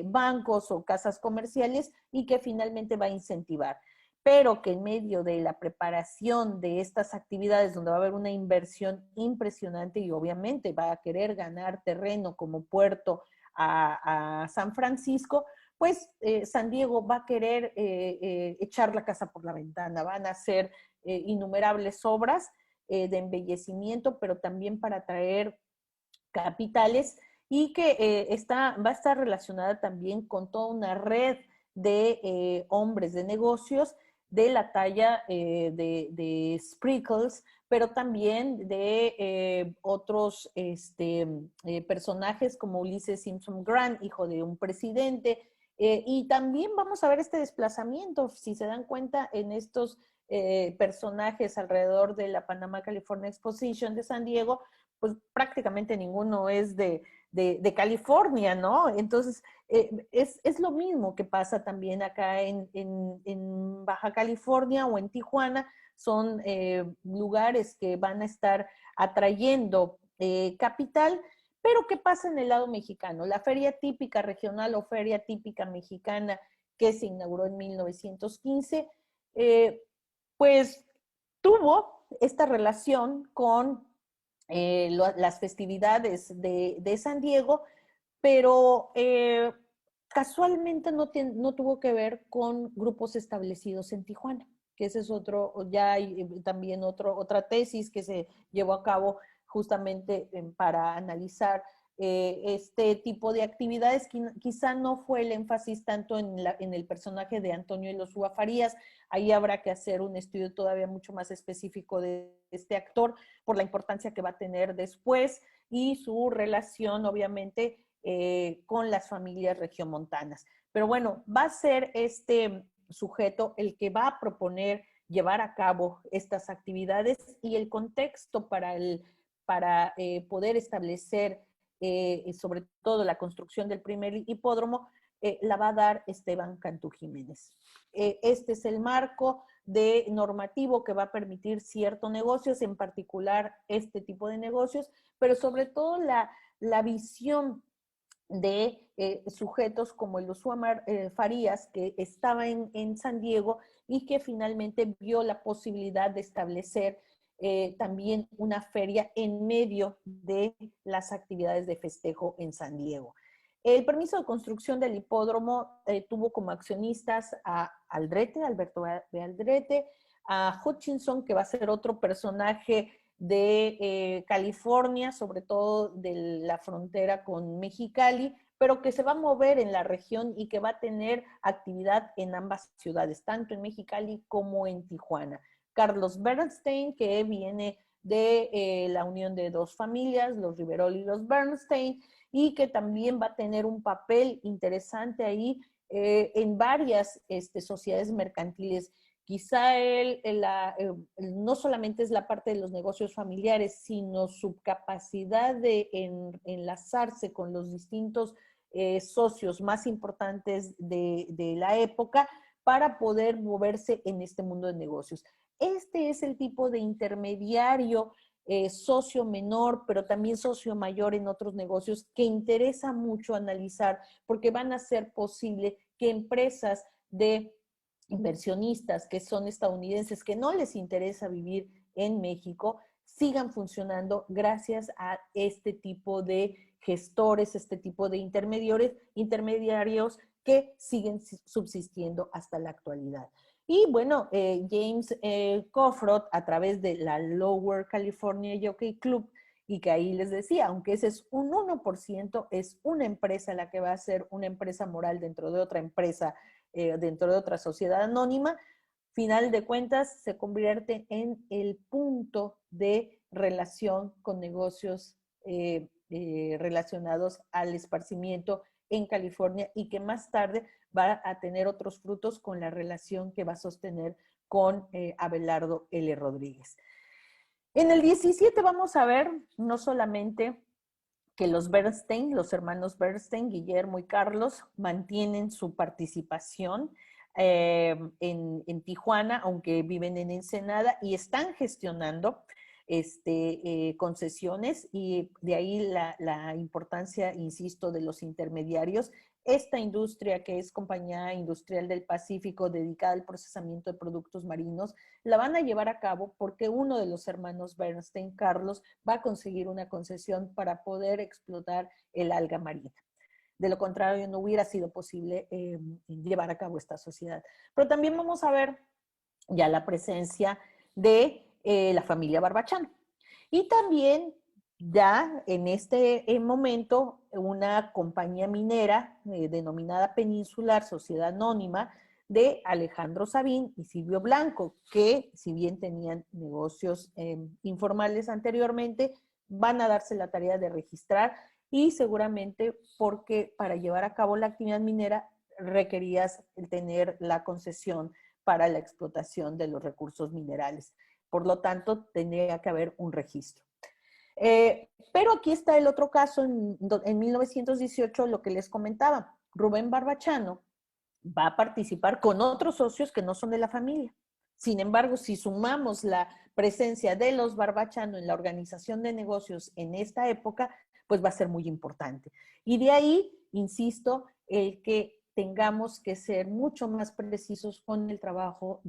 bancos o casas comerciales y que finalmente va a incentivar. Pero que en medio de la preparación de estas actividades, donde va a haber una inversión impresionante y obviamente va a querer ganar terreno como puerto a San Francisco, pues San Diego va a querer echar la casa por la ventana. Van a hacer innumerables obras de embellecimiento, pero también para atraer capitales, y que va a estar relacionada también con toda una red de hombres de negocios de la talla de Sprinkles, pero también de otros personajes como Ulysses Simpson Grant, hijo de un presidente, y también vamos a ver este desplazamiento, si se dan cuenta, en estos personajes alrededor de la Panama California Exposition de San Diego, pues prácticamente ninguno es de California, ¿no? Entonces, es lo mismo que pasa también acá en Baja California o en Tijuana. Son lugares que van a estar atrayendo capital, pero ¿qué pasa en el lado mexicano? La feria típica regional o feria típica mexicana que se inauguró en 1915, pues tuvo esta relación con las festividades de San Diego, pero casualmente no tuvo que ver con grupos establecidos en Tijuana, que ese es otro, ya hay también otra tesis que se llevó a cabo justamente para analizar este tipo de actividades. Quizá no fue el énfasis tanto en el personaje de Antonio Elosúa Farías. Ahí habrá que hacer un estudio todavía mucho más específico de este actor por la importancia que va a tener después y su relación, obviamente, con las familias regiomontanas. Pero bueno, va a ser este sujeto el que va a proponer llevar a cabo estas actividades y el contexto para poder establecer sobre todo la construcción del primer hipódromo, la va a dar Esteban Cantú Jiménez. Este es el marco de normativo que va a permitir ciertos negocios, en particular este tipo de negocios, pero sobre todo la visión de sujetos como el Usuamar Farías, que estaba en San Diego y que finalmente vio la posibilidad de establecer también una feria en medio de las actividades de festejo en San Diego. El permiso de construcción del hipódromo tuvo como accionistas a Aldrete, Alberto B. Aldrete, a Hutchinson, que va a ser otro personaje de California, sobre todo de la frontera con Mexicali, pero que se va a mover en la región y que va a tener actividad en ambas ciudades, tanto en Mexicali como en Tijuana. Carlos Bernstein, que viene de la unión de dos familias, los Riverol y los Bernstein, y que también va a tener un papel interesante ahí en varias sociedades mercantiles. Quizá no solamente es la parte de los negocios familiares, sino su capacidad de enlazarse con los distintos socios más importantes de la época para poder moverse en este mundo de negocios. Este es el tipo de intermediario socio menor, pero también socio mayor en otros negocios que interesa mucho analizar porque van a hacer posible que empresas de inversionistas que son estadounidenses, que no les interesa vivir en México, sigan funcionando gracias a este tipo de gestores, este tipo de intermediarios que siguen subsistiendo hasta la actualidad. Y bueno, James Kofrod, a través de la Lower California Jockey Club, y que ahí les decía, aunque ese es un 1%, es una empresa la que va a ser una empresa moral dentro de otra empresa, dentro de otra sociedad anónima, final de cuentas se convierte en el punto de relación con negocios relacionados al esparcimiento en California y que más tarde va a tener otros frutos con la relación que va a sostener con Abelardo L. Rodríguez. En el 17 vamos a ver no solamente que los Bernstein, los hermanos Bernstein, Guillermo y Carlos, mantienen su participación en Tijuana, aunque viven en Ensenada, y están gestionando concesiones, y de ahí la importancia, insisto, de los intermediarios. Esta industria, que es Compañía Industrial del Pacífico, dedicada al procesamiento de productos marinos, la van a llevar a cabo porque uno de los hermanos Bernstein, Carlos, va a conseguir una concesión para poder explotar el alga marina. De lo contrario, no hubiera sido posible llevar a cabo esta sociedad. Pero también vamos a ver ya la presencia de la familia Barbachano. Y también ya en este momento una compañía minera denominada Peninsular, Sociedad Anónima, de Alejandro Sabín y Silvio Blanco, que si bien tenían negocios informales anteriormente, van a darse la tarea de registrar y seguramente porque para llevar a cabo la actividad minera requerías tener la concesión para la explotación de los recursos minerales. Por lo tanto, tenía que haber un registro. Pero aquí está el otro caso, en 1918, lo que les comentaba, Rubén Barbachano va a participar con otros socios que no son de la familia. Sin embargo, si sumamos la presencia de los Barbachano en la organización de negocios en esta época, pues va a ser muy importante. Y de ahí, insisto, el que tengamos que ser mucho más precisos con el trabajo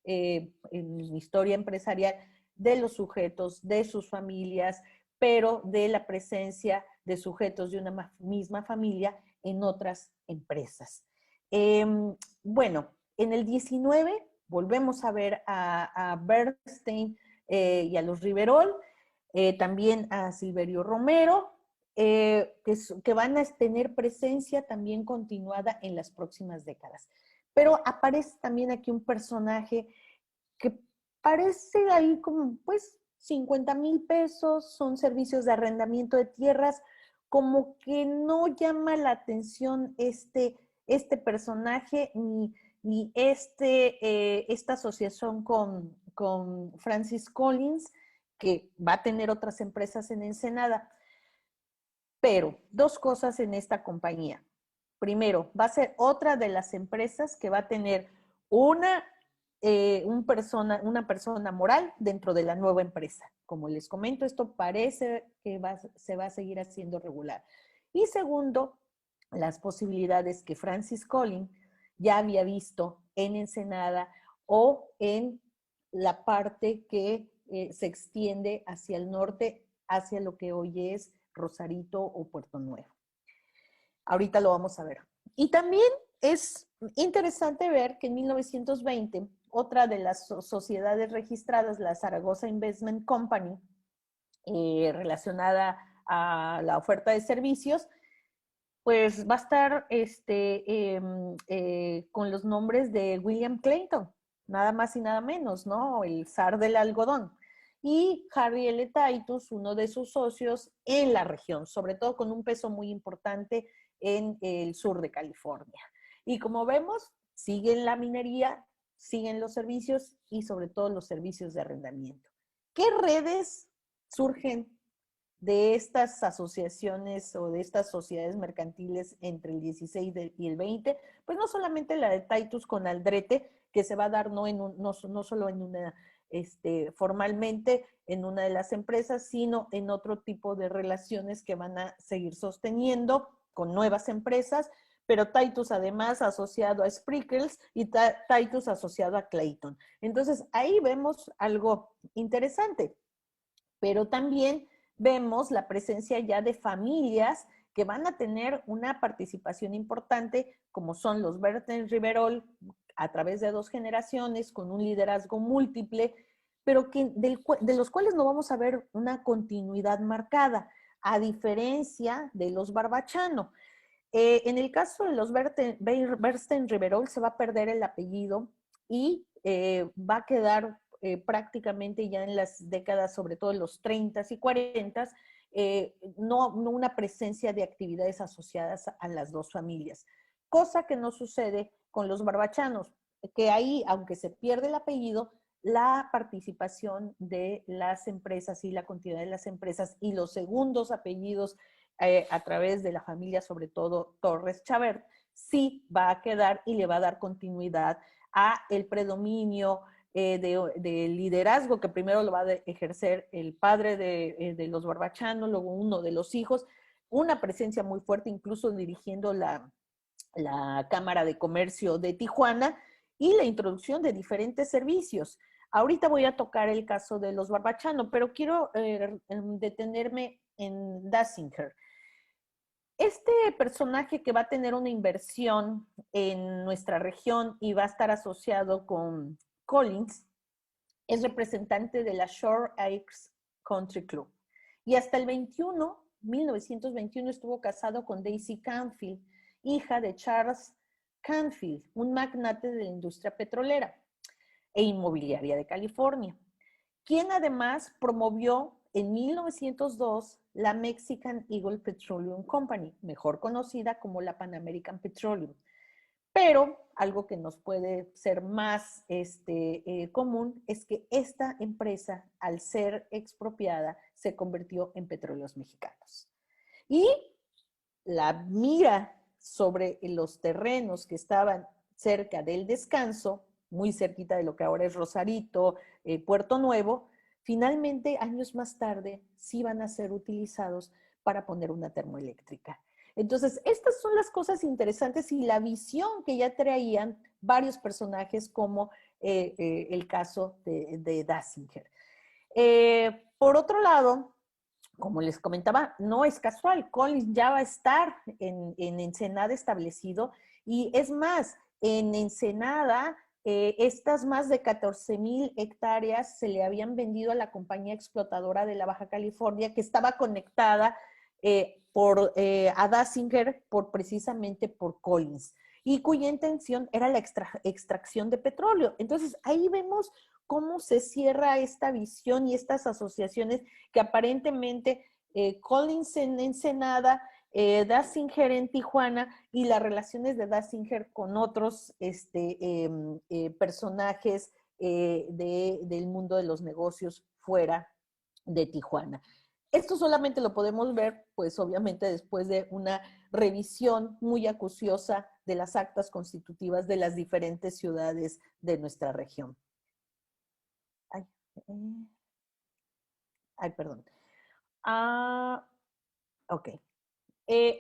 en historia empresarial de los sujetos, de sus familias, pero de la presencia de sujetos de una misma familia en otras empresas. Bueno, en el 19 volvemos a ver a Bernstein y a los Riverol, también a Silverio Romero, que van a tener presencia también continuada en las próximas décadas. Pero aparece también aquí un personaje que parece ahí como, pues, 50,000 pesos, son servicios de arrendamiento de tierras, como que no llama la atención este personaje ni esta asociación con Francis Collins, que va a tener otras empresas en Ensenada. Pero dos cosas en esta compañía. Primero, va a ser otra de las empresas que va a tener una persona moral dentro de la nueva empresa. Como les comento, esto parece que se va a seguir haciendo regular. Y segundo, las posibilidades que Francis Collins ya había visto en Ensenada o en la parte que se extiende hacia el norte, hacia lo que hoy es Rosarito o Puerto Nuevo. Ahorita lo vamos a ver. Y también es interesante ver que en 1920, otra de las sociedades registradas, la Zaragoza Investment Company, relacionada a la oferta de servicios, pues va a estar con los nombres de William Clayton, nada más y nada menos, ¿no? El zar del algodón. Y Harry L. Titus, uno de sus socios en la región, sobre todo con un peso muy importante en el sur de California. Y como vemos, siguen la minería, siguen los servicios y sobre todo los servicios de arrendamiento. ¿Qué redes surgen de estas asociaciones o de estas sociedades mercantiles entre el 16 y el 20? Pues no solamente la de Titus con Aldrete, que se va a dar no solo en una, formalmente en una de las empresas, sino en otro tipo de relaciones que van a seguir sosteniendo con nuevas empresas, pero Titus además asociado a Sprinkles y Titus asociado a Clayton. Entonces ahí vemos algo interesante, pero también vemos la presencia ya de familias que van a tener una participación importante, como son los Berten Riverol, a través de 2 generaciones, con un liderazgo múltiple, pero de los cuales no vamos a ver una continuidad marcada, a diferencia de los Barbachano. En el caso de los Bernstein Riverol se va a perder el apellido y va a quedar prácticamente ya en las décadas, sobre todo en los 30s y 40s, no una presencia de actividades asociadas a las dos familias. Cosa que no sucede con los barbachanos, que ahí, aunque se pierde el apellido, la participación de las empresas y la continuidad de las empresas y los segundos apellidos a través de la familia, sobre todo Torres Chabert, sí va a quedar y le va a dar continuidad a el predominio de liderazgo que primero lo va a ejercer el padre de los Barbachano, luego uno de los hijos, una presencia muy fuerte, incluso dirigiendo la Cámara de Comercio de Tijuana y la introducción de diferentes servicios. Ahorita voy a tocar el caso de los Barbachano, pero quiero detenerme en Dassinger. Este personaje que va a tener una inversión en nuestra región y va a estar asociado con Collins es representante de la Shore Acres Country Club. Y hasta el 1921, estuvo casado con Daisy Canfield, hija de Charles Canfield, un magnate de la industria petrolera e inmobiliaria de California, quien además promovió en 1902 la Mexican Eagle Petroleum Company, mejor conocida como la Pan American Petroleum. Pero algo que nos puede ser más común es que esta empresa, al ser expropiada, se convirtió en Petróleos Mexicanos. Y la mira sobre los terrenos que estaban cerca del descanso, muy cerquita de lo que ahora es Rosarito, Puerto Nuevo, finalmente, años más tarde, sí van a ser utilizados para poner una termoeléctrica. Entonces, estas son las cosas interesantes y la visión que ya traían varios personajes como el caso de Dassinger. Por otro lado, como les comentaba, no es casual. Collins ya va a estar en Ensenada establecido y es más, en Ensenada, estas más de 14,000 hectáreas se le habían vendido a la compañía explotadora de la Baja California que estaba conectada a Dassinger precisamente por Collins y cuya intención era la extracción de petróleo. Entonces, ahí vemos cómo se cierra esta visión y estas asociaciones que aparentemente Collins en Ensenada, Dassinger en Tijuana y las relaciones de Dassinger con otros personajes del mundo de los negocios fuera de Tijuana. Esto solamente lo podemos ver, pues obviamente después de una revisión muy acuciosa de las actas constitutivas de las diferentes ciudades de nuestra región. Perdón. Ok.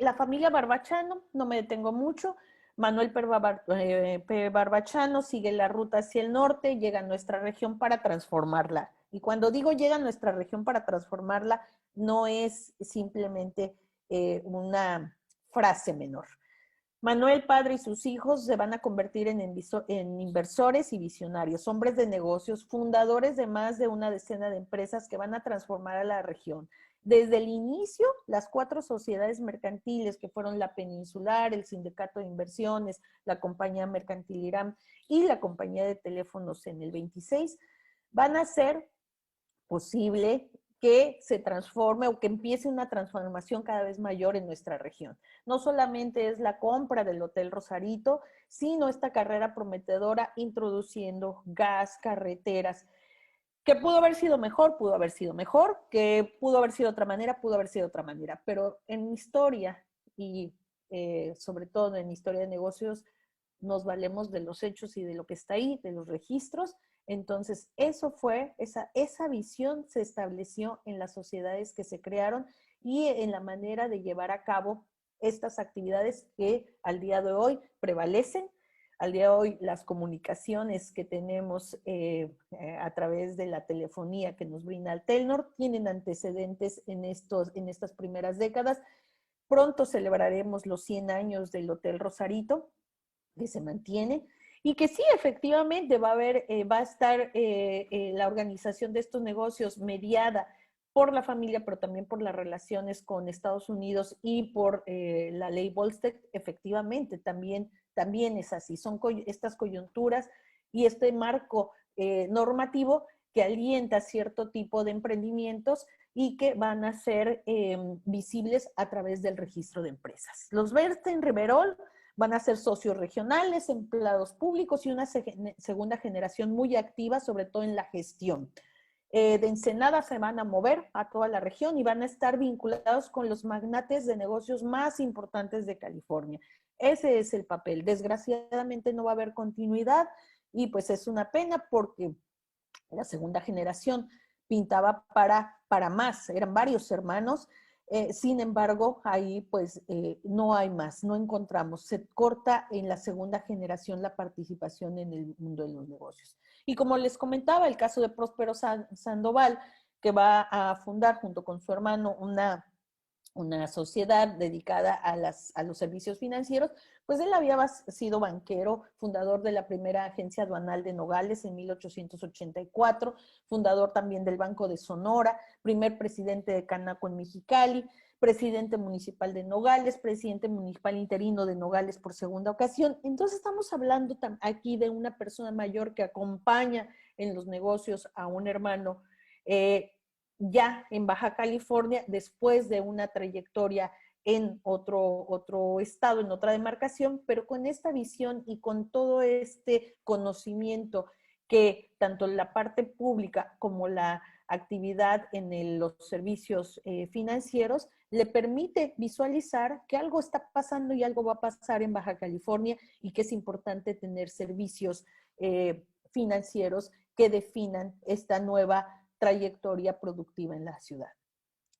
La familia Barbachano, no me detengo mucho. Manuel P. Barbachano sigue la ruta hacia el norte, llega a nuestra región para transformarla. Y cuando digo llega a nuestra región para transformarla, no es simplemente una frase menor. Manuel padre y sus hijos se van a convertir en inversores y visionarios, hombres de negocios, fundadores de más de una decena de empresas que van a transformar a la región. Desde el inicio, las 4 sociedades mercantiles que fueron la Peninsular, el Sindicato de Inversiones, la Compañía Mercantil Irán y la Compañía de Teléfonos en el 26, van a ser posible que se transforme o que empiece una transformación cada vez mayor en nuestra región. No solamente es la compra del Hotel Rosarito, sino esta carrera prometedora introduciendo gas, carreteras, que pudo haber sido mejor, que pudo haber sido otra manera, pero en historia y sobre todo en historia de negocios nos valemos de los hechos y de lo que está ahí, de los registros. Entonces, esa visión se estableció en las sociedades que se crearon y en la manera de llevar a cabo estas actividades que al día de hoy prevalecen. Al día de hoy, las comunicaciones que tenemos a través de la telefonía que nos brinda el Telnor tienen antecedentes en estas primeras décadas. Pronto celebraremos los 100 años del Hotel Rosarito, que se mantiene, y que sí, efectivamente, va a estar la organización de estos negocios mediada por la familia, pero también por las relaciones con Estados Unidos y por la ley Volstead. Efectivamente, también es así. Son estas coyunturas y este marco normativo que alienta cierto tipo de emprendimientos y que van a ser visibles a través del registro de empresas. Los Bernstein Riverol van a ser socios regionales, empleados públicos y una segunda generación muy activa, sobre todo en la gestión. De Ensenada se van a mover a toda la región y van a estar vinculados con los magnates de negocios más importantes de California. Ese es el papel. Desgraciadamente no va a haber continuidad y pues es una pena porque la segunda generación pintaba para más, eran varios hermanos. Sin embargo, ahí pues no hay más, no encontramos. Se corta en la segunda generación la participación en el mundo de los negocios. Y como les comentaba, el caso de Próspero Sandoval, que va a fundar junto con su hermano una sociedad dedicada a los servicios financieros, pues él había sido banquero, fundador de la primera agencia aduanal de Nogales en 1884, fundador también del Banco de Sonora, primer presidente de Canaco en Mexicali, presidente municipal de Nogales, presidente municipal interino de Nogales por segunda ocasión. Entonces estamos hablando aquí de una persona mayor que acompaña en los negocios a un hermano ya en Baja California, después de una trayectoria en otro estado, en otra demarcación, pero con esta visión y con todo este conocimiento que tanto la parte pública como la actividad en los servicios financieros le permite visualizar que algo está pasando y algo va a pasar en Baja California y que es importante tener servicios financieros que definan esta nueva trayectoria productiva en la ciudad.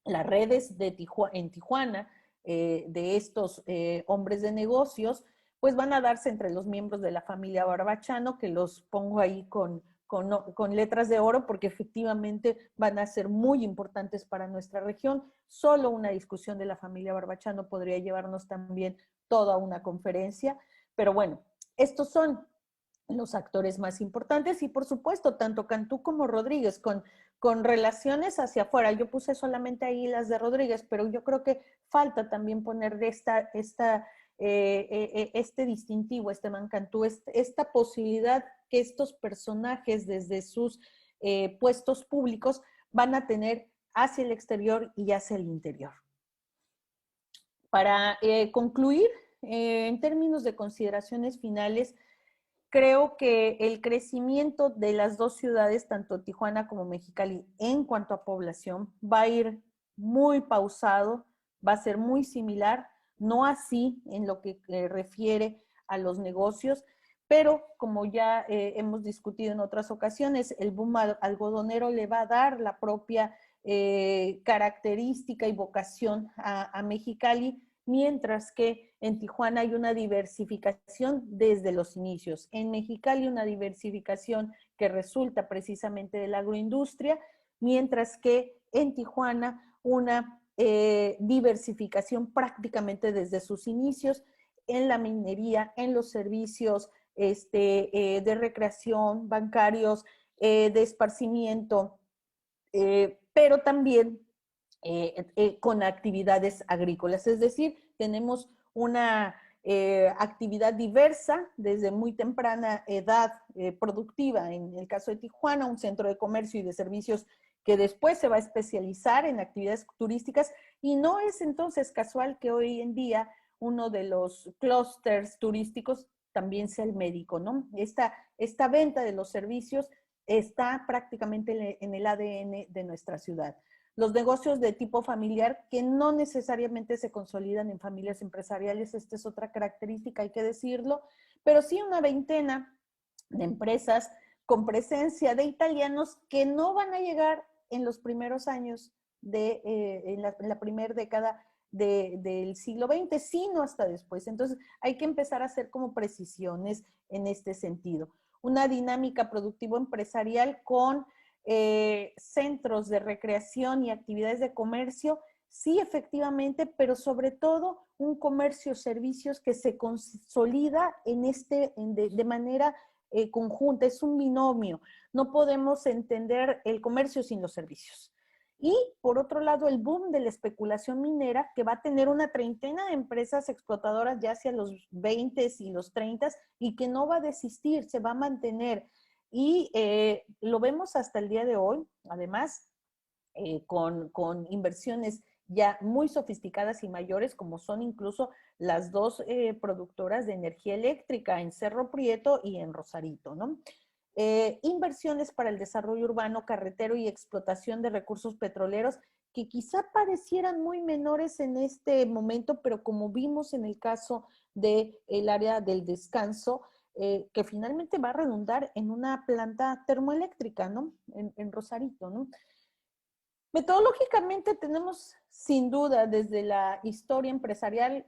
Las redes en Tijuana de estos hombres de negocios, pues van a darse entre los miembros de la familia Barbachano, que los pongo ahí con letras de oro, porque efectivamente van a ser muy importantes para nuestra región. Solo una discusión de la familia Barbachano podría llevarnos también toda una conferencia, pero bueno, estos son los actores más importantes y por supuesto tanto Cantú como Rodríguez con relaciones hacia afuera. Yo puse solamente ahí las de Rodríguez, pero yo creo que falta también poner de este distintivo, Esteban Cantú, esta posibilidad que estos personajes desde sus puestos públicos van a tener hacia el exterior y hacia el interior. Para concluir, en términos de consideraciones finales, creo que el crecimiento de las dos ciudades, tanto Tijuana como Mexicali, en cuanto a población, va a ir muy pausado, va a ser muy similar, no así en lo que refiere a los negocios, pero como ya hemos discutido en otras ocasiones, el boom algodonero le va a dar la propia característica y vocación a Mexicali, mientras que en Tijuana hay una diversificación desde los inicios. En Mexicali una diversificación que resulta precisamente de la agroindustria, mientras que en Tijuana una diversificación prácticamente desde sus inicios en la minería, en los servicios de recreación, bancarios, de esparcimiento, pero también con actividades agrícolas. Es decir, tenemos una actividad diversa desde muy temprana edad productiva. En el caso de Tijuana, un centro de comercio y de servicios que después se va a especializar en actividades turísticas, y no es entonces casual que hoy en día uno de los clústeres turísticos también sea el médico, ¿no? Esta venta de los servicios está prácticamente en el ADN de nuestra ciudad. Los negocios de tipo familiar que no necesariamente se consolidan en familias empresariales, esta es otra característica, hay que decirlo, pero sí una veintena de empresas con presencia de italianos que no van a llegar en los primeros años en la primera década del siglo XX, sino hasta después. Entonces hay que empezar a hacer como precisiones en este sentido. Una dinámica productivo empresarial con centros de recreación y actividades de comercio, sí, efectivamente, pero sobre todo un comercio servicios que se consolida de manera conjunta, es un binomio. No podemos entender el comercio sin los servicios. Y por otro lado, el boom de la especulación minera, que va a tener una treintena de empresas explotadoras ya hacia los 20 y los 30 y que no va a desistir, se va a mantener. Y lo vemos hasta el día de hoy, además, con inversiones ya muy sofisticadas y mayores, como son incluso las dos productoras de energía eléctrica en Cerro Prieto y en Rosarito, ¿no? Inversiones para el desarrollo urbano, carretero y explotación de recursos petroleros que quizá parecieran muy menores en este momento, pero como vimos en el caso del área del descanso, que finalmente va a redundar en una planta termoeléctrica, ¿no? En Rosarito, ¿no? Metodológicamente tenemos sin duda desde la historia empresarial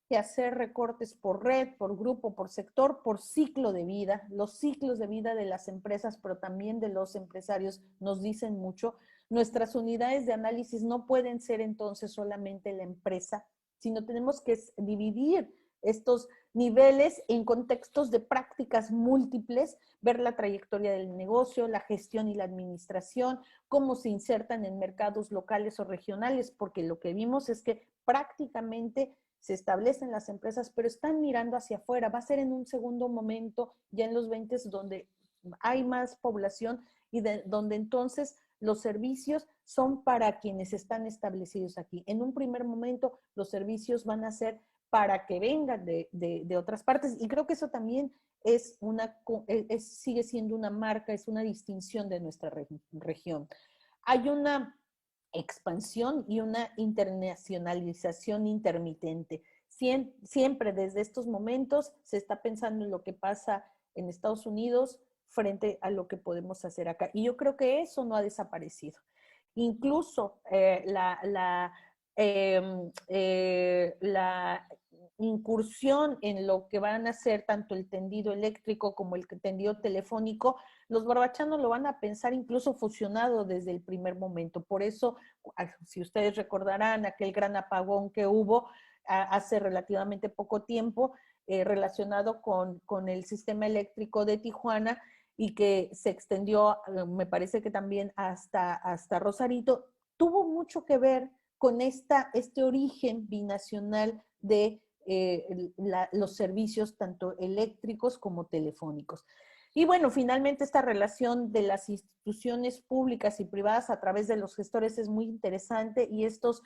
que hacer recortes por red, por grupo, por sector, por ciclo de vida. Los ciclos de vida de las empresas, pero también de los empresarios nos dicen mucho. Nuestras unidades de análisis no pueden ser entonces solamente la empresa, sino tenemos que dividir estos niveles en contextos de prácticas múltiples, ver la trayectoria del negocio, la gestión y la administración, cómo se insertan en mercados locales o regionales, porque lo que vimos es que prácticamente se establecen las empresas, pero están mirando hacia afuera. Va a ser en un segundo momento, ya en los 20, donde hay más población y donde entonces los servicios son para quienes están establecidos aquí. En un primer momento, los servicios van a ser para que vengan de otras partes, y creo que eso también sigue siendo una marca, es una distinción de nuestra región. Hay una expansión y una internacionalización intermitente. Siempre desde estos momentos se está pensando en lo que pasa en Estados Unidos frente a lo que podemos hacer acá. Y yo creo que eso no ha desaparecido. Incluso la incursión en lo que van a ser tanto el tendido eléctrico como el tendido telefónico, los barbachanos lo van a pensar incluso fusionado desde el primer momento. Por eso, si ustedes recordarán aquel gran apagón que hubo hace relativamente poco tiempo, relacionado con el sistema eléctrico de Tijuana y que se extendió, me parece que también hasta Rosarito, tuvo mucho que ver con este origen binacional de los servicios tanto eléctricos como telefónicos. Y bueno, finalmente esta relación de las instituciones públicas y privadas a través de los gestores es muy interesante, y estos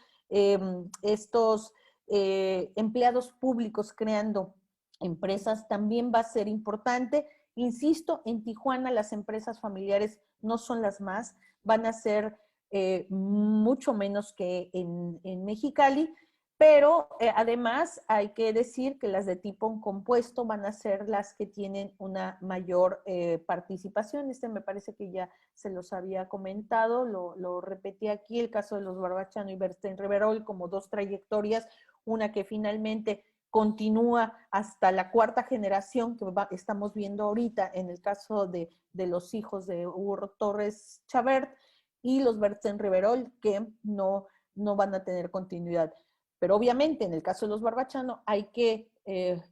empleados públicos creando empresas también va a ser importante. Insisto, en Tijuana las empresas familiares no son las más, van a ser mucho menos que en Mexicali, pero además hay que decir que las de tipo compuesto van a ser las que tienen una mayor participación. Me parece que ya se los había comentado, lo repetí aquí, el caso de los Barbachano y Bernstein Reverol como dos trayectorias, una que finalmente continúa hasta la cuarta generación que estamos viendo ahorita en el caso de los hijos de Hugo Torres Chabert, y los Bernstein Reverol que no van a tener continuidad. Pero obviamente en el caso de los Barbachano hay que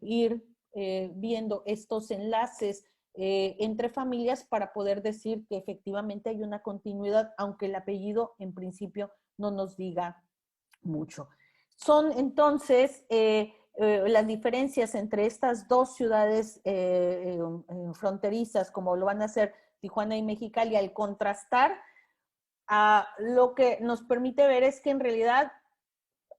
ir viendo estos enlaces entre familias para poder decir que efectivamente hay una continuidad, aunque el apellido en principio no nos diga mucho. Son entonces las diferencias entre estas dos ciudades fronterizas, como lo van a hacer Tijuana y Mexicali, al contrastar, lo que nos permite ver es que en realidad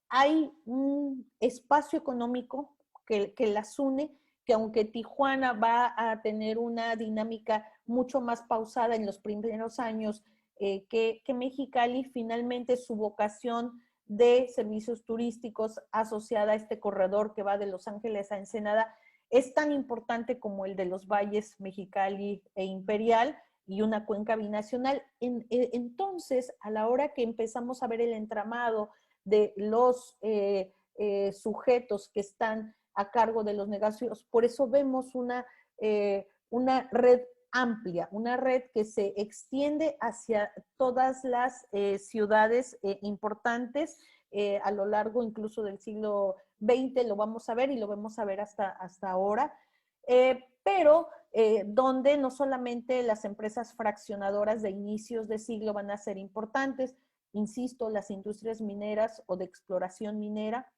hay un espacio económico que las une, que aunque Tijuana va a tener una dinámica mucho más pausada en los primeros años que Mexicali, finalmente su vocación de servicios turísticos asociada a este corredor que va de Los Ángeles a Ensenada es tan importante como el de los valles Mexicali e Imperial y una cuenca binacional. Entonces, a la hora que empezamos a ver el entramado de los sujetos que están a cargo de los negocios, por eso vemos una red amplia, una red que se extiende hacia todas las ciudades importantes a lo largo incluso del siglo XX, lo vamos a ver y lo vamos a ver hasta ahora, pero donde no solamente las empresas fraccionadoras de inicios de siglo van a ser importantes, insisto, las industrias mineras o de exploración minera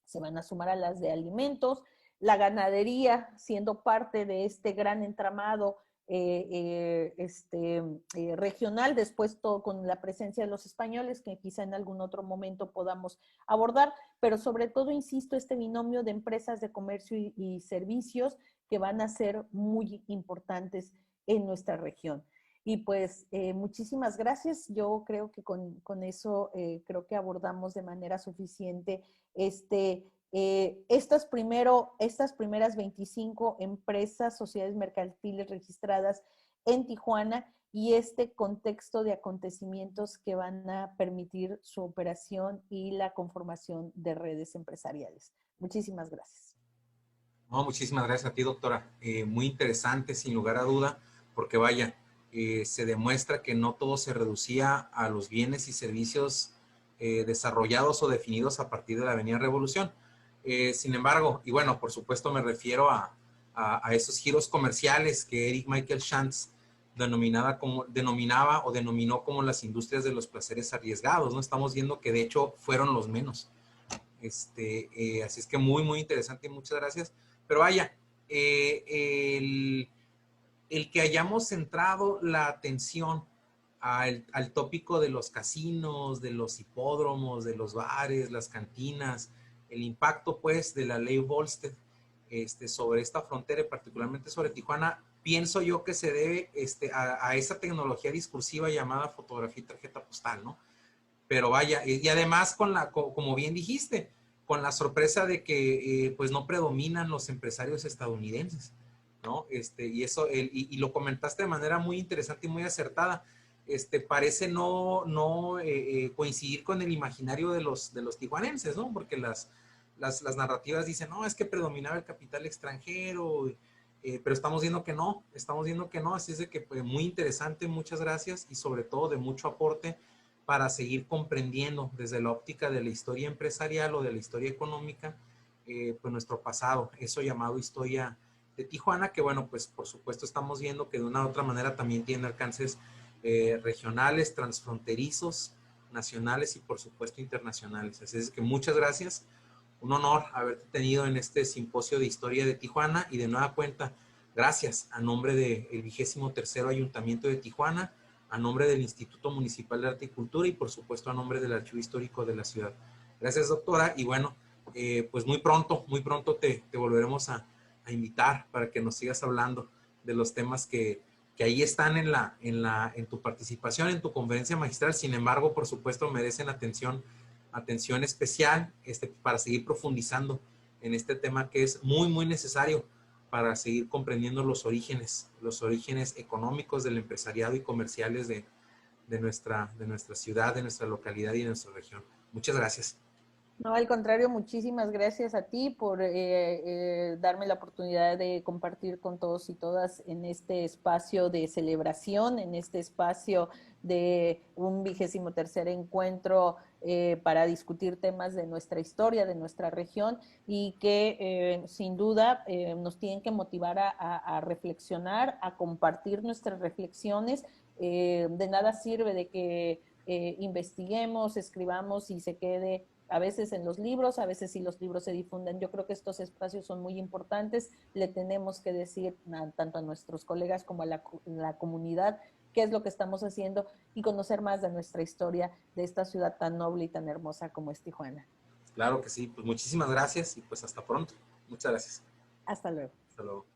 se van a sumar a las de alimentos, la ganadería siendo parte de este gran entramado regional, después todo con la presencia de los españoles, que quizá en algún otro momento podamos abordar, pero sobre todo, insisto, este binomio de empresas de comercio y servicios que van a ser muy importantes en nuestra región. Y pues muchísimas gracias. Yo creo que con eso creo que abordamos de manera suficiente estas primeras 25 empresas, sociedades mercantiles registradas en Tijuana y este contexto de acontecimientos que van a permitir su operación y la conformación de redes empresariales. Muchísimas gracias. No, muchísimas gracias a ti, doctora. Muy interesante, sin lugar a duda, porque vaya, se demuestra que no todo se reducía a los bienes y servicios desarrollados o definidos a partir de la Avenida Revolución. Sin embargo, y bueno, por supuesto me refiero a esos giros comerciales que Eric Michael Schantz denominaba o denominó como las industrias de los placeres arriesgados, ¿no? Estamos viendo que de hecho fueron los menos. Así es que muy, muy interesante y muchas gracias. Pero vaya, el que hayamos centrado la atención al tópico de los casinos, de los hipódromos, de los bares, las cantinas, el impacto pues de la ley Volstead sobre esta frontera y particularmente sobre Tijuana, pienso yo que se debe a esa tecnología discursiva llamada fotografía y tarjeta postal, ¿no? Pero vaya, y además como bien dijiste, con la sorpresa de que pues no predominan los empresarios estadounidenses, ¿no? Y lo comentaste de manera muy interesante y muy acertada. Parece no coincidir con el imaginario de los tijuanenses, ¿no? Porque las narrativas dicen, no, es que predominaba el capital extranjero, pero estamos viendo que no, así es de que pues, muy interesante, muchas gracias y sobre todo de mucho aporte para seguir comprendiendo desde la óptica de la historia empresarial o de la historia económica, pues nuestro pasado, eso llamado historia de Tijuana, que bueno, pues por supuesto estamos viendo que de una u otra manera también tiene alcances regionales, transfronterizos, nacionales y por supuesto internacionales. Así es que muchas gracias, un honor haberte tenido en este simposio de historia de Tijuana y de nueva cuenta, gracias a nombre del 23º Ayuntamiento de Tijuana, a nombre del Instituto Municipal de Arte y Cultura y por supuesto a nombre del Archivo Histórico de la ciudad. Gracias, doctora, y bueno, pues muy pronto te volveremos a invitar para que nos sigas hablando de los temas que ahí están en tu participación, en tu conferencia magistral. Sin embargo, por supuesto, merecen atención especial para seguir profundizando en este tema que es muy, muy necesario para seguir comprendiendo los orígenes económicos del empresariado y comerciales de nuestra ciudad, de nuestra localidad y de nuestra región. Muchas gracias. No, al contrario, muchísimas gracias a ti por darme la oportunidad de compartir con todos y todas en este espacio de celebración, en este espacio de un 23º encuentro para discutir temas de nuestra historia, de nuestra región y que sin duda nos tienen que motivar a reflexionar, a compartir nuestras reflexiones. De nada sirve de que investiguemos, escribamos y se quede a veces en los libros, a veces si los libros se difunden. Yo creo que estos espacios son muy importantes. Le tenemos que decir tanto a nuestros colegas como a la comunidad qué es lo que estamos haciendo y conocer más de nuestra historia de esta ciudad tan noble y tan hermosa como es Tijuana. Claro que sí, pues muchísimas gracias y pues hasta pronto. Muchas gracias. Hasta luego. Hasta luego.